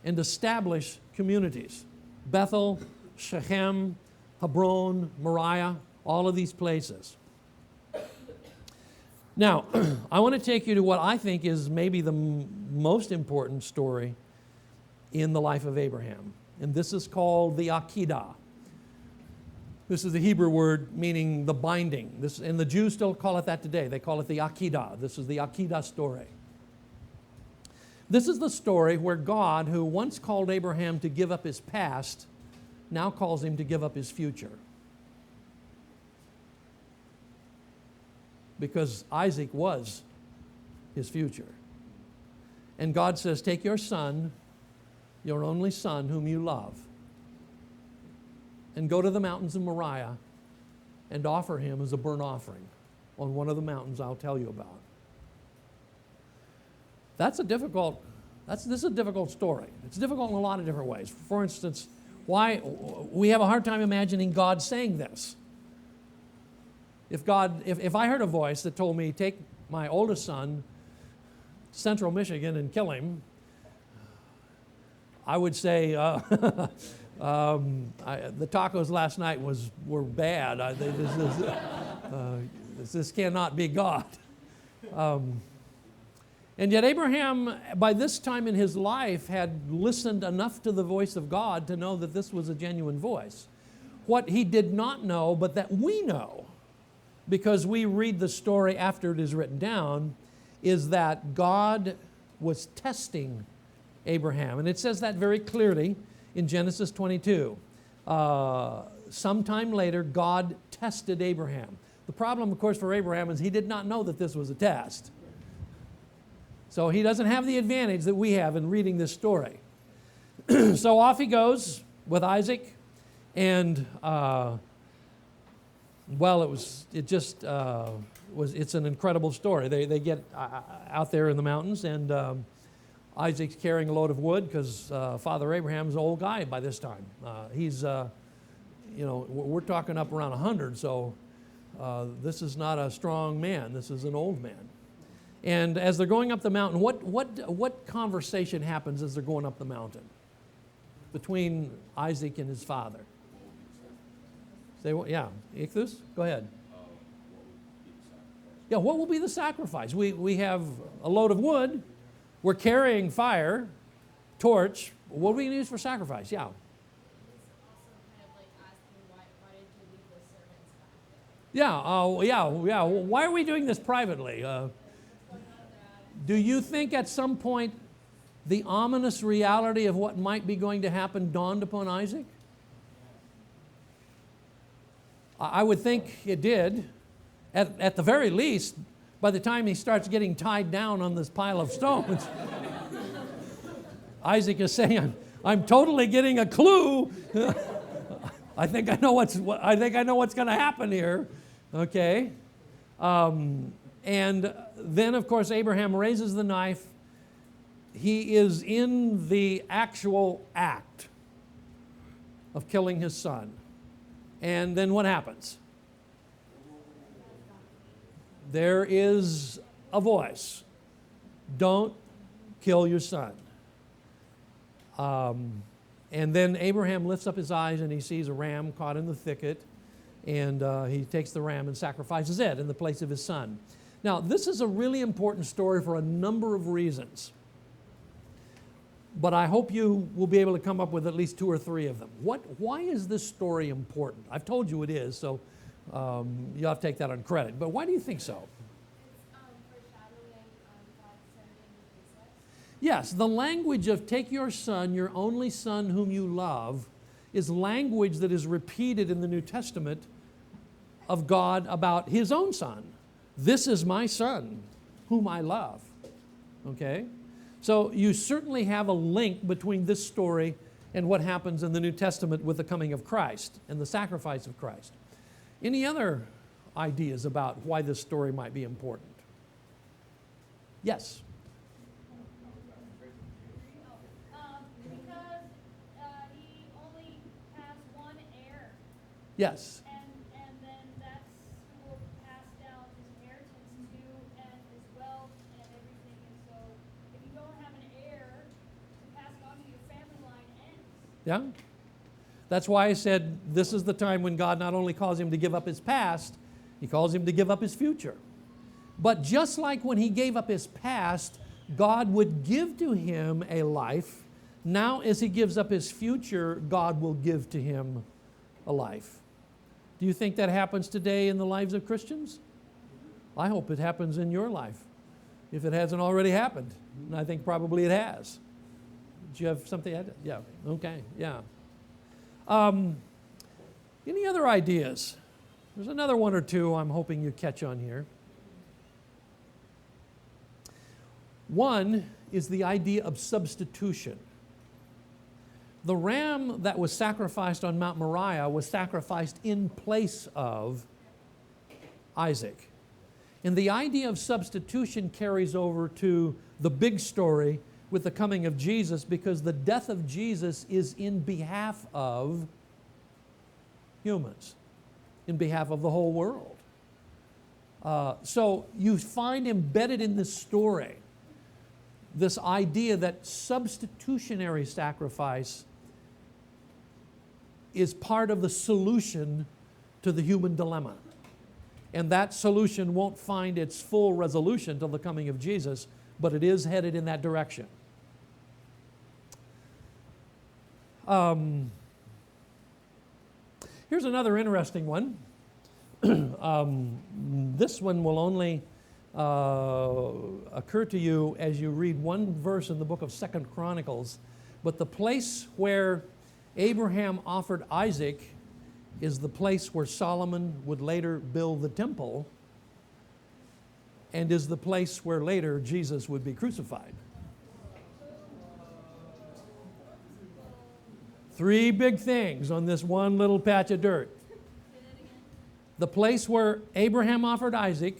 and establish communities. Bethel, Shechem, Hebron, Moriah, all of these places. Now, I want to take you to what I think is maybe the most important story in the life of Abraham. And this is called the Akedah. This is the Hebrew word meaning the binding. And the Jews still call it that today. They call it the Akedah. This is the Akedah story. This is the story where God, who once called Abraham to give up his past, now calls him to give up his future. Because Isaac was his future. And God says, take your son, your only son whom you love, and go to the mountains of Moriah and offer him as a burnt offering on one of the mountains I'll tell you about. This is a difficult story. It's difficult in a lot of different ways. For instance, why we have a hard time imagining God saying this. If I heard a voice that told me, take my oldest son to Central Michigan and kill him, I would say, the tacos last night were bad. This cannot be God. And yet Abraham, by this time in his life, had listened enough to the voice of God to know that this was a genuine voice. What he did not know, but that we know, because we read the story after it is written down, is that God was testing Abraham. And it says that very clearly in Genesis 22. Sometime later, God tested Abraham. The problem, of course, for Abraham is he did not know that this was a test. So he doesn't have the advantage that we have in reading this story. So off he goes with Isaac, and it's an incredible story. They get out there in the mountains, and Isaac's carrying a load of wood because Father Abraham's an old guy by this time. We're talking up around 100, so this is not a strong man. This is an old man. And as they're going up the mountain, what conversation happens as they're going up the mountain between Isaac and his father? Say what? Yeah, Ichthus, go ahead. Yeah, what will be the sacrifice? We have a load of wood. We're carrying fire, torch. What are we going to use for sacrifice? Yeah. Yeah. Why are we doing this privately? Do you think at some point the ominous reality of what might be going to happen dawned upon Isaac? I would think it did. At the very least, by the time he starts getting tied down on this pile of stones, Isaac is saying, I'm totally getting a clue. I think I know what's going to happen here. Okay. And then, of course, Abraham raises the knife. He is in the actual act of killing his son. And then what happens? There is a voice. Don't kill your son. And then Abraham lifts up his eyes and he sees a ram caught in the thicket. And he takes the ram and sacrifices it in the place of his son. Now, this is a really important story for a number of reasons. But I hope you will be able to come up with at least 2 or 3 of them. Why is this story important? I've told you it is, so you'll have to take that on credit. But why do you think so? Yes, the language of take your son, your only son whom you love, is language that is repeated in the New Testament of God about his own son. This is my son whom I love. Okay? So you certainly have a link between this story and what happens in the New Testament with the coming of Christ and the sacrifice of Christ. Any other ideas about why this story might be important? Yes? Because he only has one heir. Yes. And then that's who will pass down his inheritance to and his wealth and everything. And so if you don't have an heir to pass it on to, your family line ends. Yeah? That's why I said this is the time when God not only calls him to give up his past, he calls him to give up his future. But just like when he gave up his past, God would give to him a life Now, as he gives up his future, God will give to him a life. Do you think that happens today in the lives of Christians? I hope it happens in your life, if it hasn't already happened. And I think probably it has. Do you have something to add? Yeah, okay, yeah. Any other ideas? There's another one or two I'm hoping you catch on here. One is the idea of substitution. The ram that was sacrificed on Mount Moriah was sacrificed in place of Isaac. And the idea of substitution carries over to the big story with the coming of Jesus, because the death of Jesus is in behalf of humans, in behalf of the whole world. So you find embedded in this story this idea that substitutionary sacrifice is part of the solution to the human dilemma. And that solution won't find its full resolution till the coming of Jesus, but it is headed in that direction. Here's another interesting one. This one will only occur to you as you read one verse in the book of 2 Chronicles. But the place where Abraham offered Isaac is the place where Solomon would later build the temple, and is the place where later Jesus would be crucified. Three big things on this one little patch of dirt. The place where Abraham offered Isaac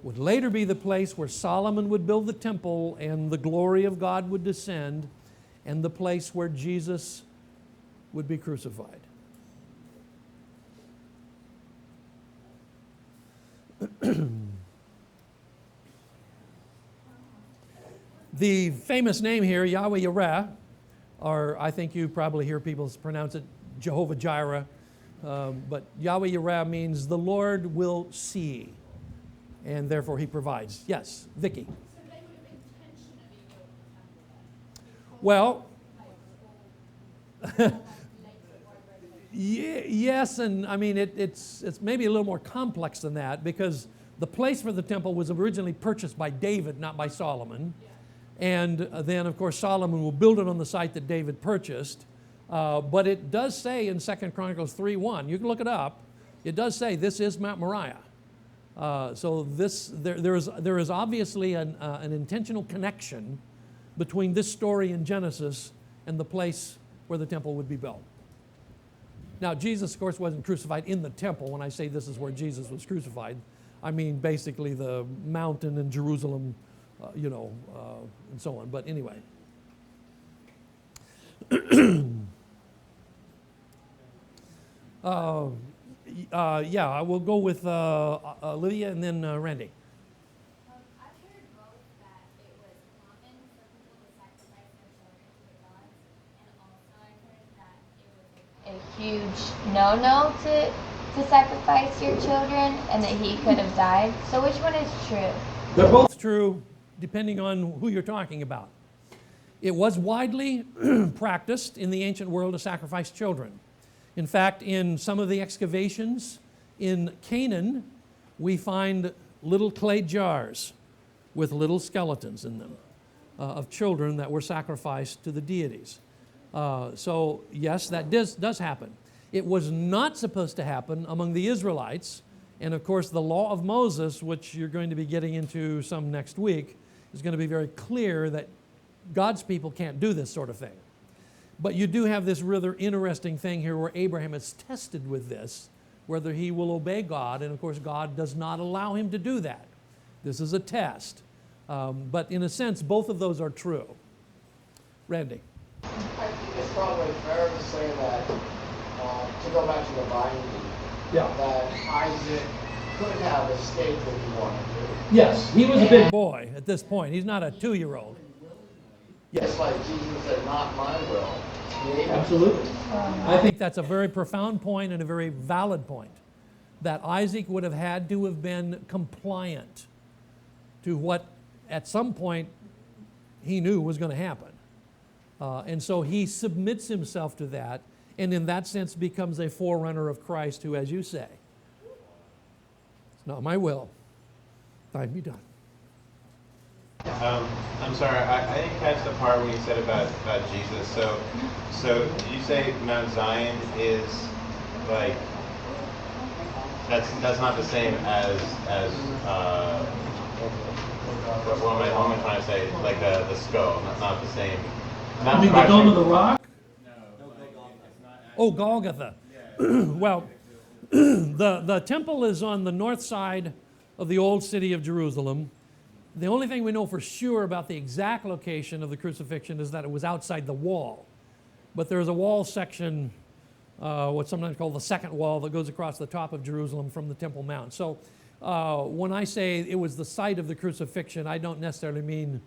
would later be the place where Solomon would build the temple and the glory of God would descend, and the place where Jesus would be crucified. The famous name here, Yahweh Yireh, or I think you probably hear people pronounce it Jehovah Jireh, but Yahweh Yireh means the Lord will see, and therefore He provides. Yes, Vicki. So they would have intentionally built the temple then? Well, Later, yes, and I mean it's maybe a little more complex than that, because the place for the temple was originally purchased by David, not by Solomon. And then, of course, Solomon will build it on the site that David purchased. But it does say in 2 Chronicles 3:1, you can look it up, it does say this is Mount Moriah. So there is obviously an intentional connection between this story in Genesis and the place where the temple would be built. Now, Jesus, of course, wasn't crucified in the temple. When I say this is where Jesus was crucified, I mean basically the mountain in Jerusalem, and so on. But anyway. I will go with Olivia and then Randy. I've heard both that it was common for people to sacrifice their children to the gods, and also I've heard that it was a huge no-no to sacrifice your children, and that he could have died. So which one is true? They're both true, depending on who you're talking about. It was widely practiced in the ancient world to sacrifice children. In fact, in some of the excavations in Canaan, we find little clay jars with little skeletons in them of children that were sacrificed to the deities. So yes, that does happen. It was not supposed to happen among the Israelites. And of course, the law of Moses, which you're going to be getting into some next week, is going to be very clear that God's people can't do this sort of thing. But you do have this rather interesting thing here where Abraham is tested with this, whether he will obey God. And of course, God does not allow him to do that. This is a test. But in a sense, both of those are true. Randy. I think it's probably fair to say that, to go back to the binding, that Isaac could have escaped if he wanted to. Yes, he was a big boy at this point. He's not a 2-year-old. Yes, like Jesus said, not my will. Absolutely. I think that's a very profound point and a very valid point, that Isaac would have had to have been compliant to what at some point he knew was going to happen. And so he submits himself to that, and in that sense becomes a forerunner of Christ who, as you say, it's not my will, thine be done. I'm sorry, I didn't catch the part when you said about Jesus. So did you say Mount Zion is like that's not the same as what am I trying to say? Like the skull, not the same. I mean the Dome of the Rock? Oh, Golgotha. Well, the temple is on the north side of the old city of Jerusalem. The only thing we know for sure about the exact location of the crucifixion is that it was outside the wall. But there's a wall section, what's sometimes called the second wall, that goes across the top of Jerusalem from the Temple Mount. So when I say it was the site of the crucifixion, I don't necessarily mean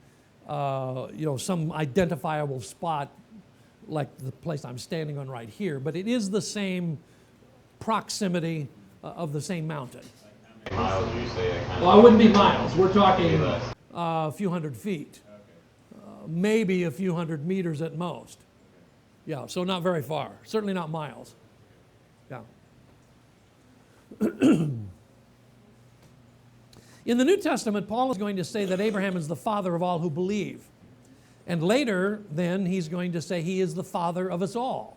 some identifiable spot like the place I'm standing on right here, but it is the same proximity of the same mountain. Miles, would you say? Well, it wouldn't be miles. We're talking a few hundred feet, maybe a few hundred meters at most. Yeah, so not very far. Certainly not miles. Yeah. In the New Testament, Paul is going to say that Abraham is the father of all who believe. And later, then, he's going to say he is the father of us all.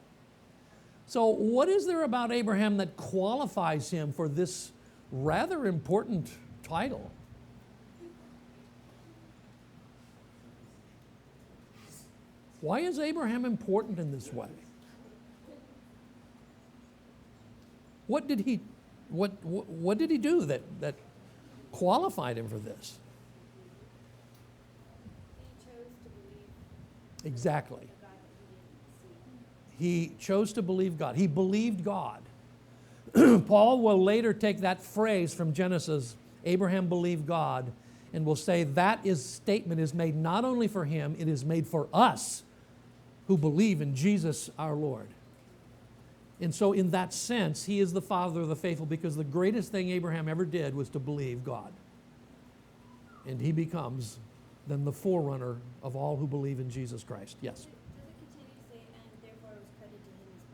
So what is there about Abraham that qualifies him for this rather important title? Why is Abraham important in this way? What did he do that qualified him for this? He chose to believe. Exactly. He chose to believe God. He believed God. Paul will later take that phrase from Genesis, Abraham believed God, and will say that statement is made not only for him, it is made for us who believe in Jesus our Lord. And so in that sense, he is the father of the faithful because the greatest thing Abraham ever did was to believe God. And he becomes then the forerunner of all who believe in Jesus Christ. Yes? Does it continue to say, and therefore it was credited to him as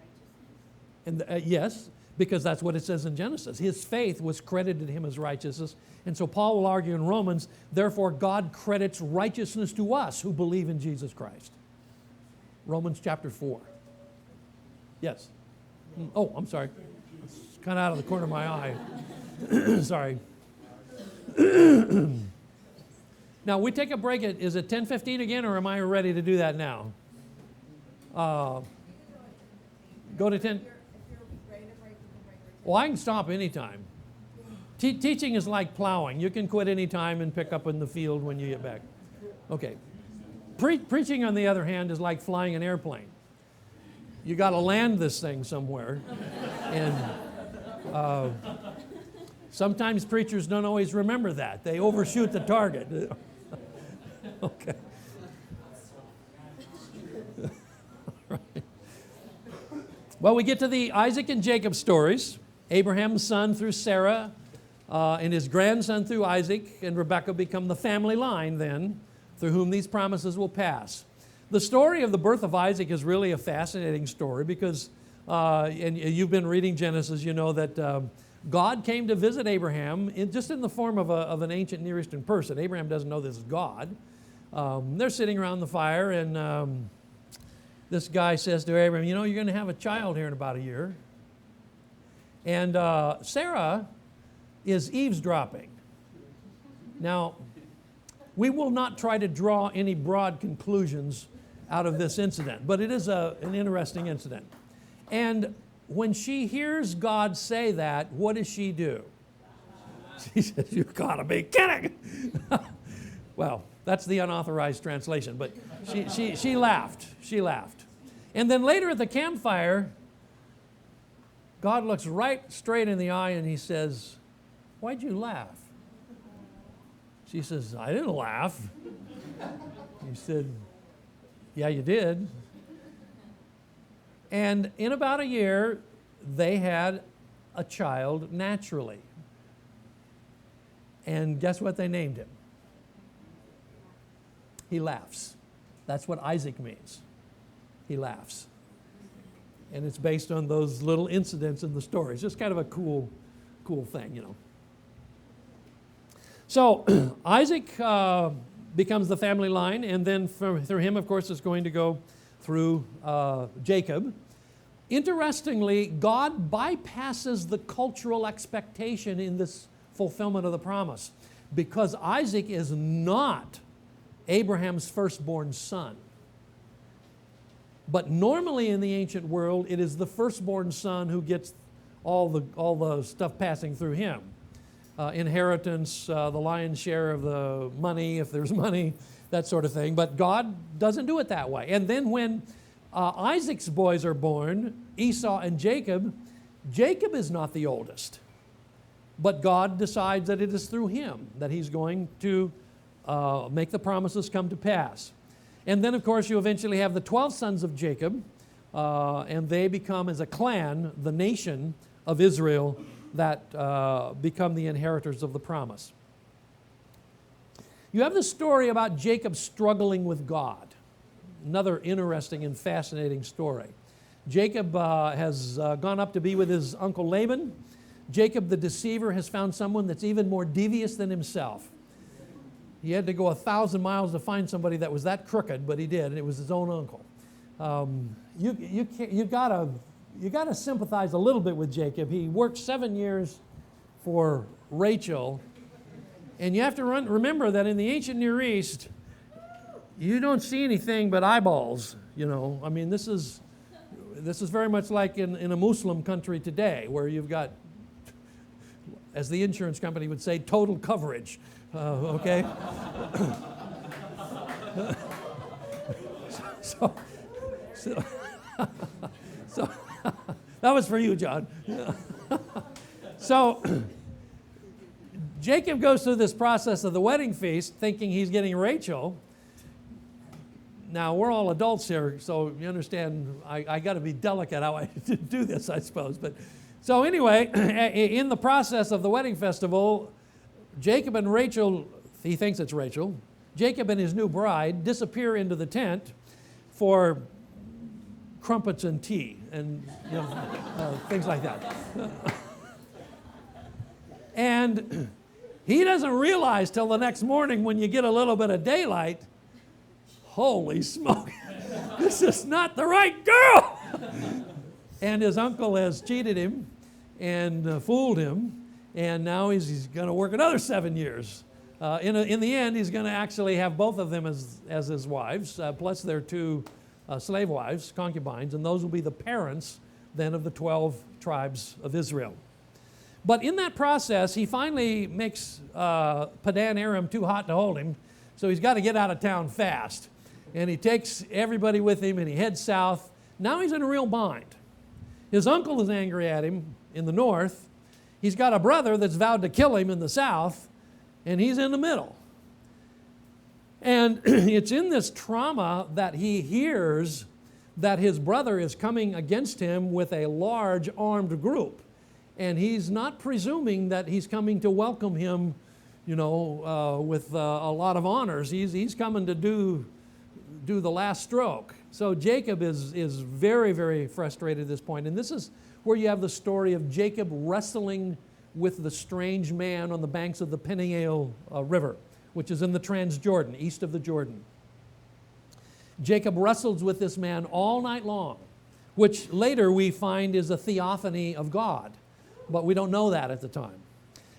righteousness? And yes, because that's what it says in Genesis. His faith was credited to him as righteousness. And so Paul will argue in Romans, therefore God credits righteousness to us who believe in Jesus Christ. Romans chapter 4. Yes? Oh, I'm sorry. It's kind of out of the corner of my eye. Sorry. Now, we take a break is it 10:15 again, or am I ready to do that now? Go to 10. Well, I can stop anytime. Teaching is like plowing. You can quit anytime and pick up in the field when you get back. Okay. Preaching, on the other hand, is like flying an airplane. You got to land this thing somewhere. And sometimes preachers don't always remember that. They overshoot the target. Okay. Right. Well, we get to the Isaac and Jacob stories. Abraham's son through Sarah, and his grandson through Isaac, and Rebekah become the family line then, through whom these promises will pass. The story of the birth of Isaac is really a fascinating story because, and you've been reading Genesis, you know that God came to visit Abraham just in the form of an ancient Near Eastern person. Abraham doesn't know this is God. They're sitting around the fire, and this guy says to Abraham, you know, you're going to have a child here in about a year. And Sarah is eavesdropping. Now, we will not try to draw any broad conclusions out of this incident, but it is an interesting incident. And when she hears God say that, what does she do? She says, you've got to be kidding. Well, that's the unauthorized translation, but she laughed. She laughed. And then later at the campfire, God looks right straight in the eye and he says, why'd you laugh? She says, I didn't laugh. He said, yeah, you did. And in about a year, they had a child naturally. And guess what they named him? He laughs. That's what Isaac means. he laughs. And it's based on those little incidents in the story. It's just kind of a cool thing, you know. So Isaac becomes the family line, and then through him, of course, it's going to go through Jacob. Interestingly, God bypasses the cultural expectation in this fulfillment of the promise, because Isaac is not Abraham's firstborn son. But normally in the ancient world, it is the firstborn son who gets all the stuff passing through him. Inheritance, the lion's share of the money, if there's money, that sort of thing. But God doesn't do it that way. And then when Isaac's boys are born, Esau and Jacob, Jacob is not the oldest. But God decides that it is through him that he's going to make the promises come to pass. And then, of course, you eventually have the 12 sons of Jacob, and they become, as a clan, the nation of Israel that become the inheritors of the promise. You have the story about Jacob struggling with God. Another interesting and fascinating story. Jacob has gone up to be with his uncle Laban. Jacob the deceiver has found someone that's even more devious than himself. He had to go 1,000 miles to find somebody that was that crooked, but he did, and it was his own uncle. You gotta sympathize a little bit with Jacob. He worked 7 years for Rachel, and you have to remember that in the ancient Near East, you don't see anything but eyeballs. You know, I mean, this is very much like in a Muslim country today, where you've got, as the insurance company would say, total coverage. Okay? so that was for you, John. So Jacob goes through this process of the wedding feast thinking he's getting Rachel. Now, we're all adults here, so you understand I got to be delicate how I do this, I suppose. But so anyway, in the process of the wedding festival, Jacob and Rachel, he thinks it's Rachel, Jacob and his new bride disappear into the tent for crumpets and tea and things like that. And he doesn't realize till the next morning when you get a little bit of daylight, holy smoke, this is not the right girl. And his uncle has cheated him and fooled him. And now he's going to work another 7 years. In the end, he's going to actually have both of them as his wives, plus their 2 slave wives, concubines, and those will be the parents then of the 12 tribes of Israel. But in that process, he finally makes Padan Aram too hot to hold him, so he's got to get out of town fast. And he takes everybody with him and he heads south. Now he's in a real bind. His uncle is angry at him in the north. He's got a brother that's vowed to kill him in the south, and he's in the middle. And it's in this trauma that he hears that his brother is coming against him with a large armed group. And he's not presuming that he's coming to welcome him, with a lot of honors. He's coming to do the last stroke. So Jacob is very, very frustrated at this point. And this is where you have the story of Jacob wrestling with the strange man on the banks of the Peniel River, which is in the Transjordan, east of the Jordan. Jacob wrestles with this man all night long, which later we find is a theophany of God, but we don't know that at the time.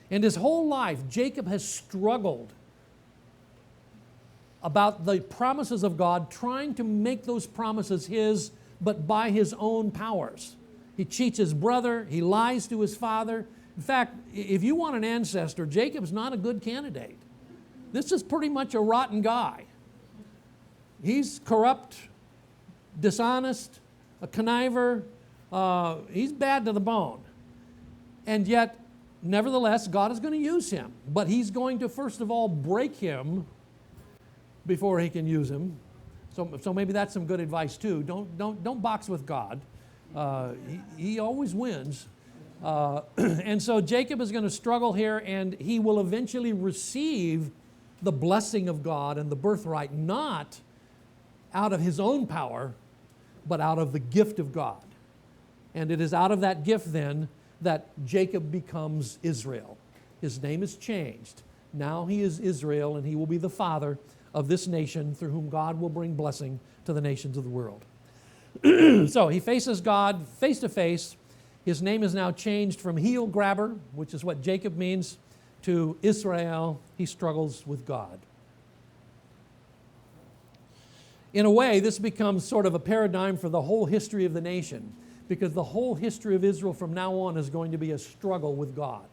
And his whole life, Jacob has struggled about the promises of God, trying to make those promises his, but by his own powers. He cheats his brother. He lies to his father. In fact, if you want an ancestor, Jacob's not a good candidate. This is pretty much a rotten guy. He's corrupt, dishonest, a conniver. He's bad to the bone. And yet, nevertheless, God is going to use him. But he's going to, first of all, break him before he can use him. So maybe that's some good advice, too. Don't box with God. He always wins. And so Jacob is going to struggle here, and he will eventually receive the blessing of God and the birthright, not out of his own power, but out of the gift of God. And it is out of that gift then that Jacob becomes Israel. His name is changed. Now he is Israel, and he will be the father of this nation through whom God will bring blessing to the nations of the world. So he faces God face to face. His name is now changed from heel grabber, which is what Jacob means, to Israel. He struggles with God. In a way, this becomes sort of a paradigm for the whole history of the nation, because the whole history of Israel from now on is going to be a struggle with God.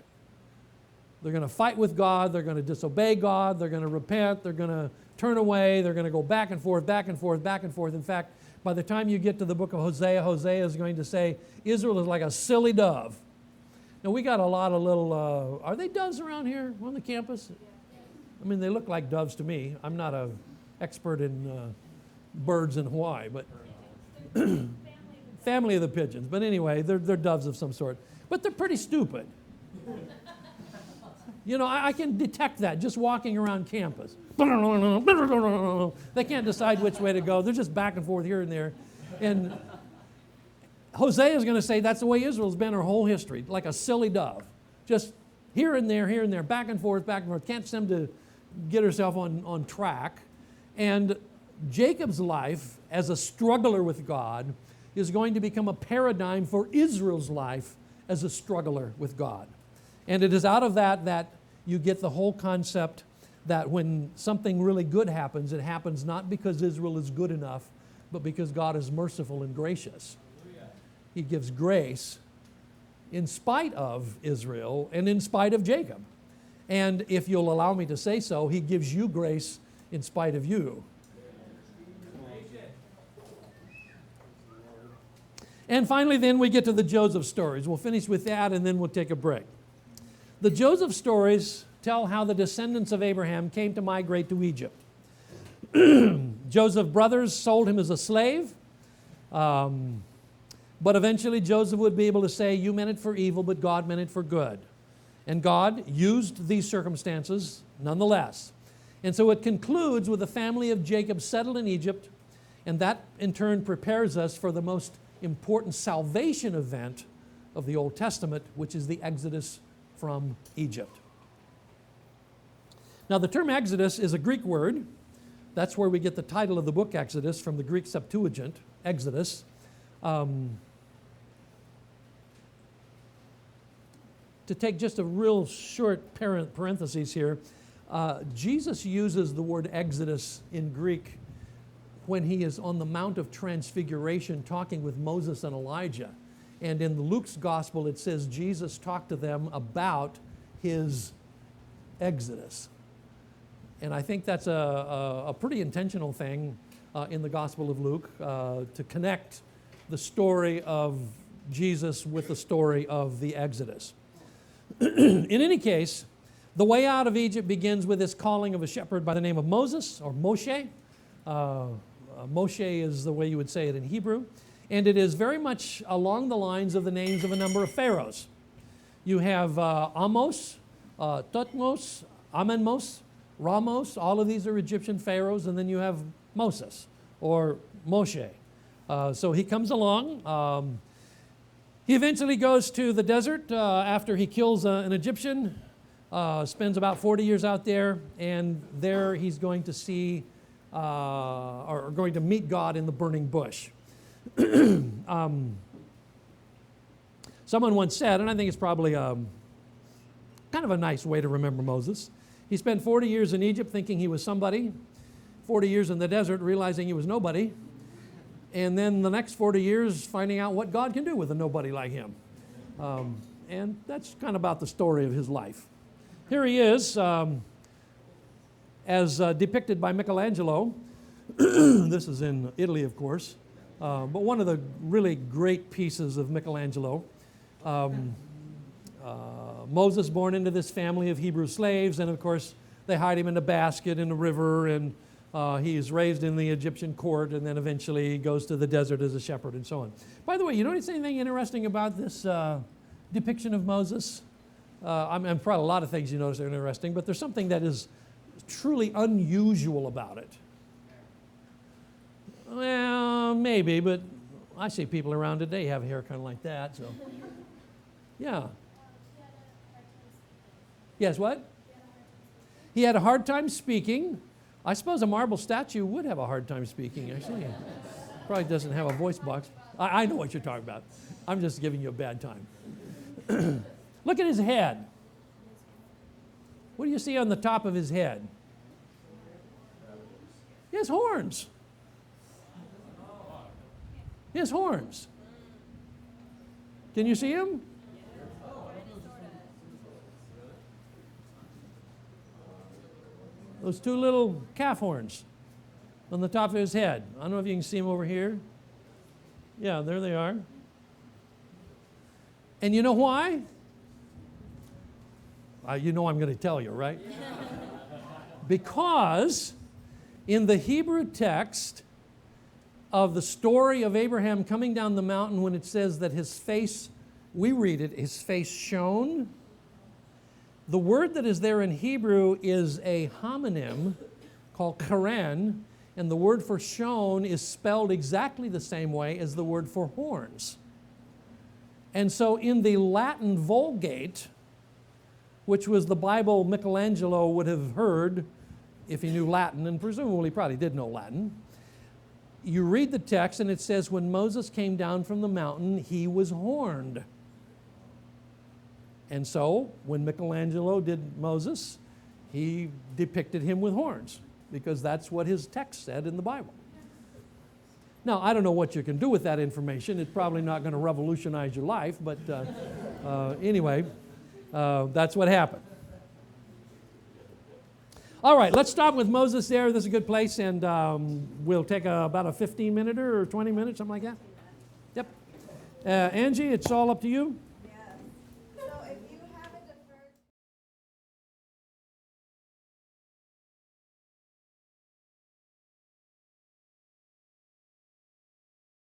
They're going to fight with God, they're going to disobey God, they're going to repent, they're going to turn away, they're going to go back and forth, back and forth, back and forth. In fact, by the time you get to the book of Hosea, Hosea is going to say, Israel is like a silly dove. Now, we got a lot of little, are they doves around here on the campus? I mean, they look like doves to me. I'm not an expert in birds in Hawaii, but family of the pigeons. But anyway, they're doves of some sort. But they're pretty stupid. You know, I can detect that just walking around campus. They can't decide which way to go. They're just back and forth here and there. And Hosea is going to say that's the way Israel's been her whole history, like a silly dove. Just here and there, back and forth, back and forth. Can't seem to get herself on track. And Jacob's life as a struggler with God is going to become a paradigm for Israel's life as a struggler with God. And it is out of that that you get the whole concept that when something really good happens, it happens not because Israel is good enough, but because God is merciful and gracious. He gives grace in spite of Israel and in spite of Jacob. And if you'll allow me to say so, He gives you grace in spite of you. And finally, then we get to the Joseph stories. We'll finish with that and then we'll take a break. The Joseph stories tell how the descendants of Abraham came to migrate to Egypt. Joseph's brothers sold him as a slave, but eventually Joseph would be able to say, you meant it for evil, but God meant it for good. And God used these circumstances nonetheless. And so it concludes with the family of Jacob settled in Egypt, and that in turn prepares us for the most important salvation event of the Old Testament, which is the Exodus from Egypt. Now, the term Exodus is a Greek word. That's where we get the title of the book Exodus from the Greek Septuagint, Exodus. To take just a real short parenthesis here, Jesus uses the word Exodus in Greek when he is on the Mount of Transfiguration talking with Moses and Elijah. And in Luke's gospel, it says Jesus talked to them about his Exodus. And I think that's a pretty intentional thing in the Gospel of Luke to connect the story of Jesus with the story of the Exodus. In any case, the way out of Egypt begins with this calling of a shepherd by the name of Moses, or Moshe. Moshe is the way you would say it in Hebrew. And it is very much along the lines of the names of a number of pharaohs. You have Amos, Thutmose, Amenmose, Ramos. All of these are Egyptian pharaohs. And then you have Moses, or Moshe. So he comes along. He eventually goes to the desert after he kills an Egyptian, spends about 40 years out there, and there he's going to see, or going to meet God in the burning bush. Someone once said, and I think it's probably kind of a nice way to remember Moses, he spent 40 years in Egypt thinking he was somebody, 40 years in the desert realizing he was nobody, and then the next 40 years finding out what God can do with a nobody like him. And that's kind of about the story of his life. Here he is, as depicted by Michelangelo. This is in Italy, of course. But one of the really great pieces of Michelangelo. Moses born into this family of Hebrew slaves, and of course they hide him in a basket in the river, and he is raised in the Egyptian court, and then eventually he goes to the desert as a shepherd and so on. By the way, you notice anything interesting about this depiction of Moses? I'm probably a lot of things you notice are interesting, but there's something that is truly unusual about it. Well, maybe, but I see people around today have hair kind of like that, so. Yeah. Yes, what? He had a hard time speaking. I suppose a marble statue would have a hard time speaking, actually. Probably doesn't have a voice box. I know what you're talking about. I'm just giving you a bad time. Look at his head. What do you see on the top of his head? He has horns. He has horns. Can you see him? Those two little calf horns on the top of his head. I don't know if you can see them over here. Yeah, there they are. And you know why? You know I'm going to tell you, right? Because in the Hebrew text of the story of Abraham coming down the mountain, when it says that his face, we read it, his face shone. The word that is there in Hebrew is a homonym called karen, and the word for shone is spelled exactly the same way as the word for horns. And so in the Latin Vulgate, which was the Bible Michelangelo would have heard if he knew Latin, and presumably he probably did know Latin, you read the text and it says, when Moses came down from the mountain, he was horned. And so, when Michelangelo did Moses, he depicted him with horns, because that's what his text said in the Bible. Now, I don't know what you can do with that information. It's probably not going to revolutionize your life, but anyway, that's what happened. All right, let's stop with Moses there. This is a good place, and we'll take about a 15-minute or 20 minutes, something like that. Yep. Angie, it's all up to you.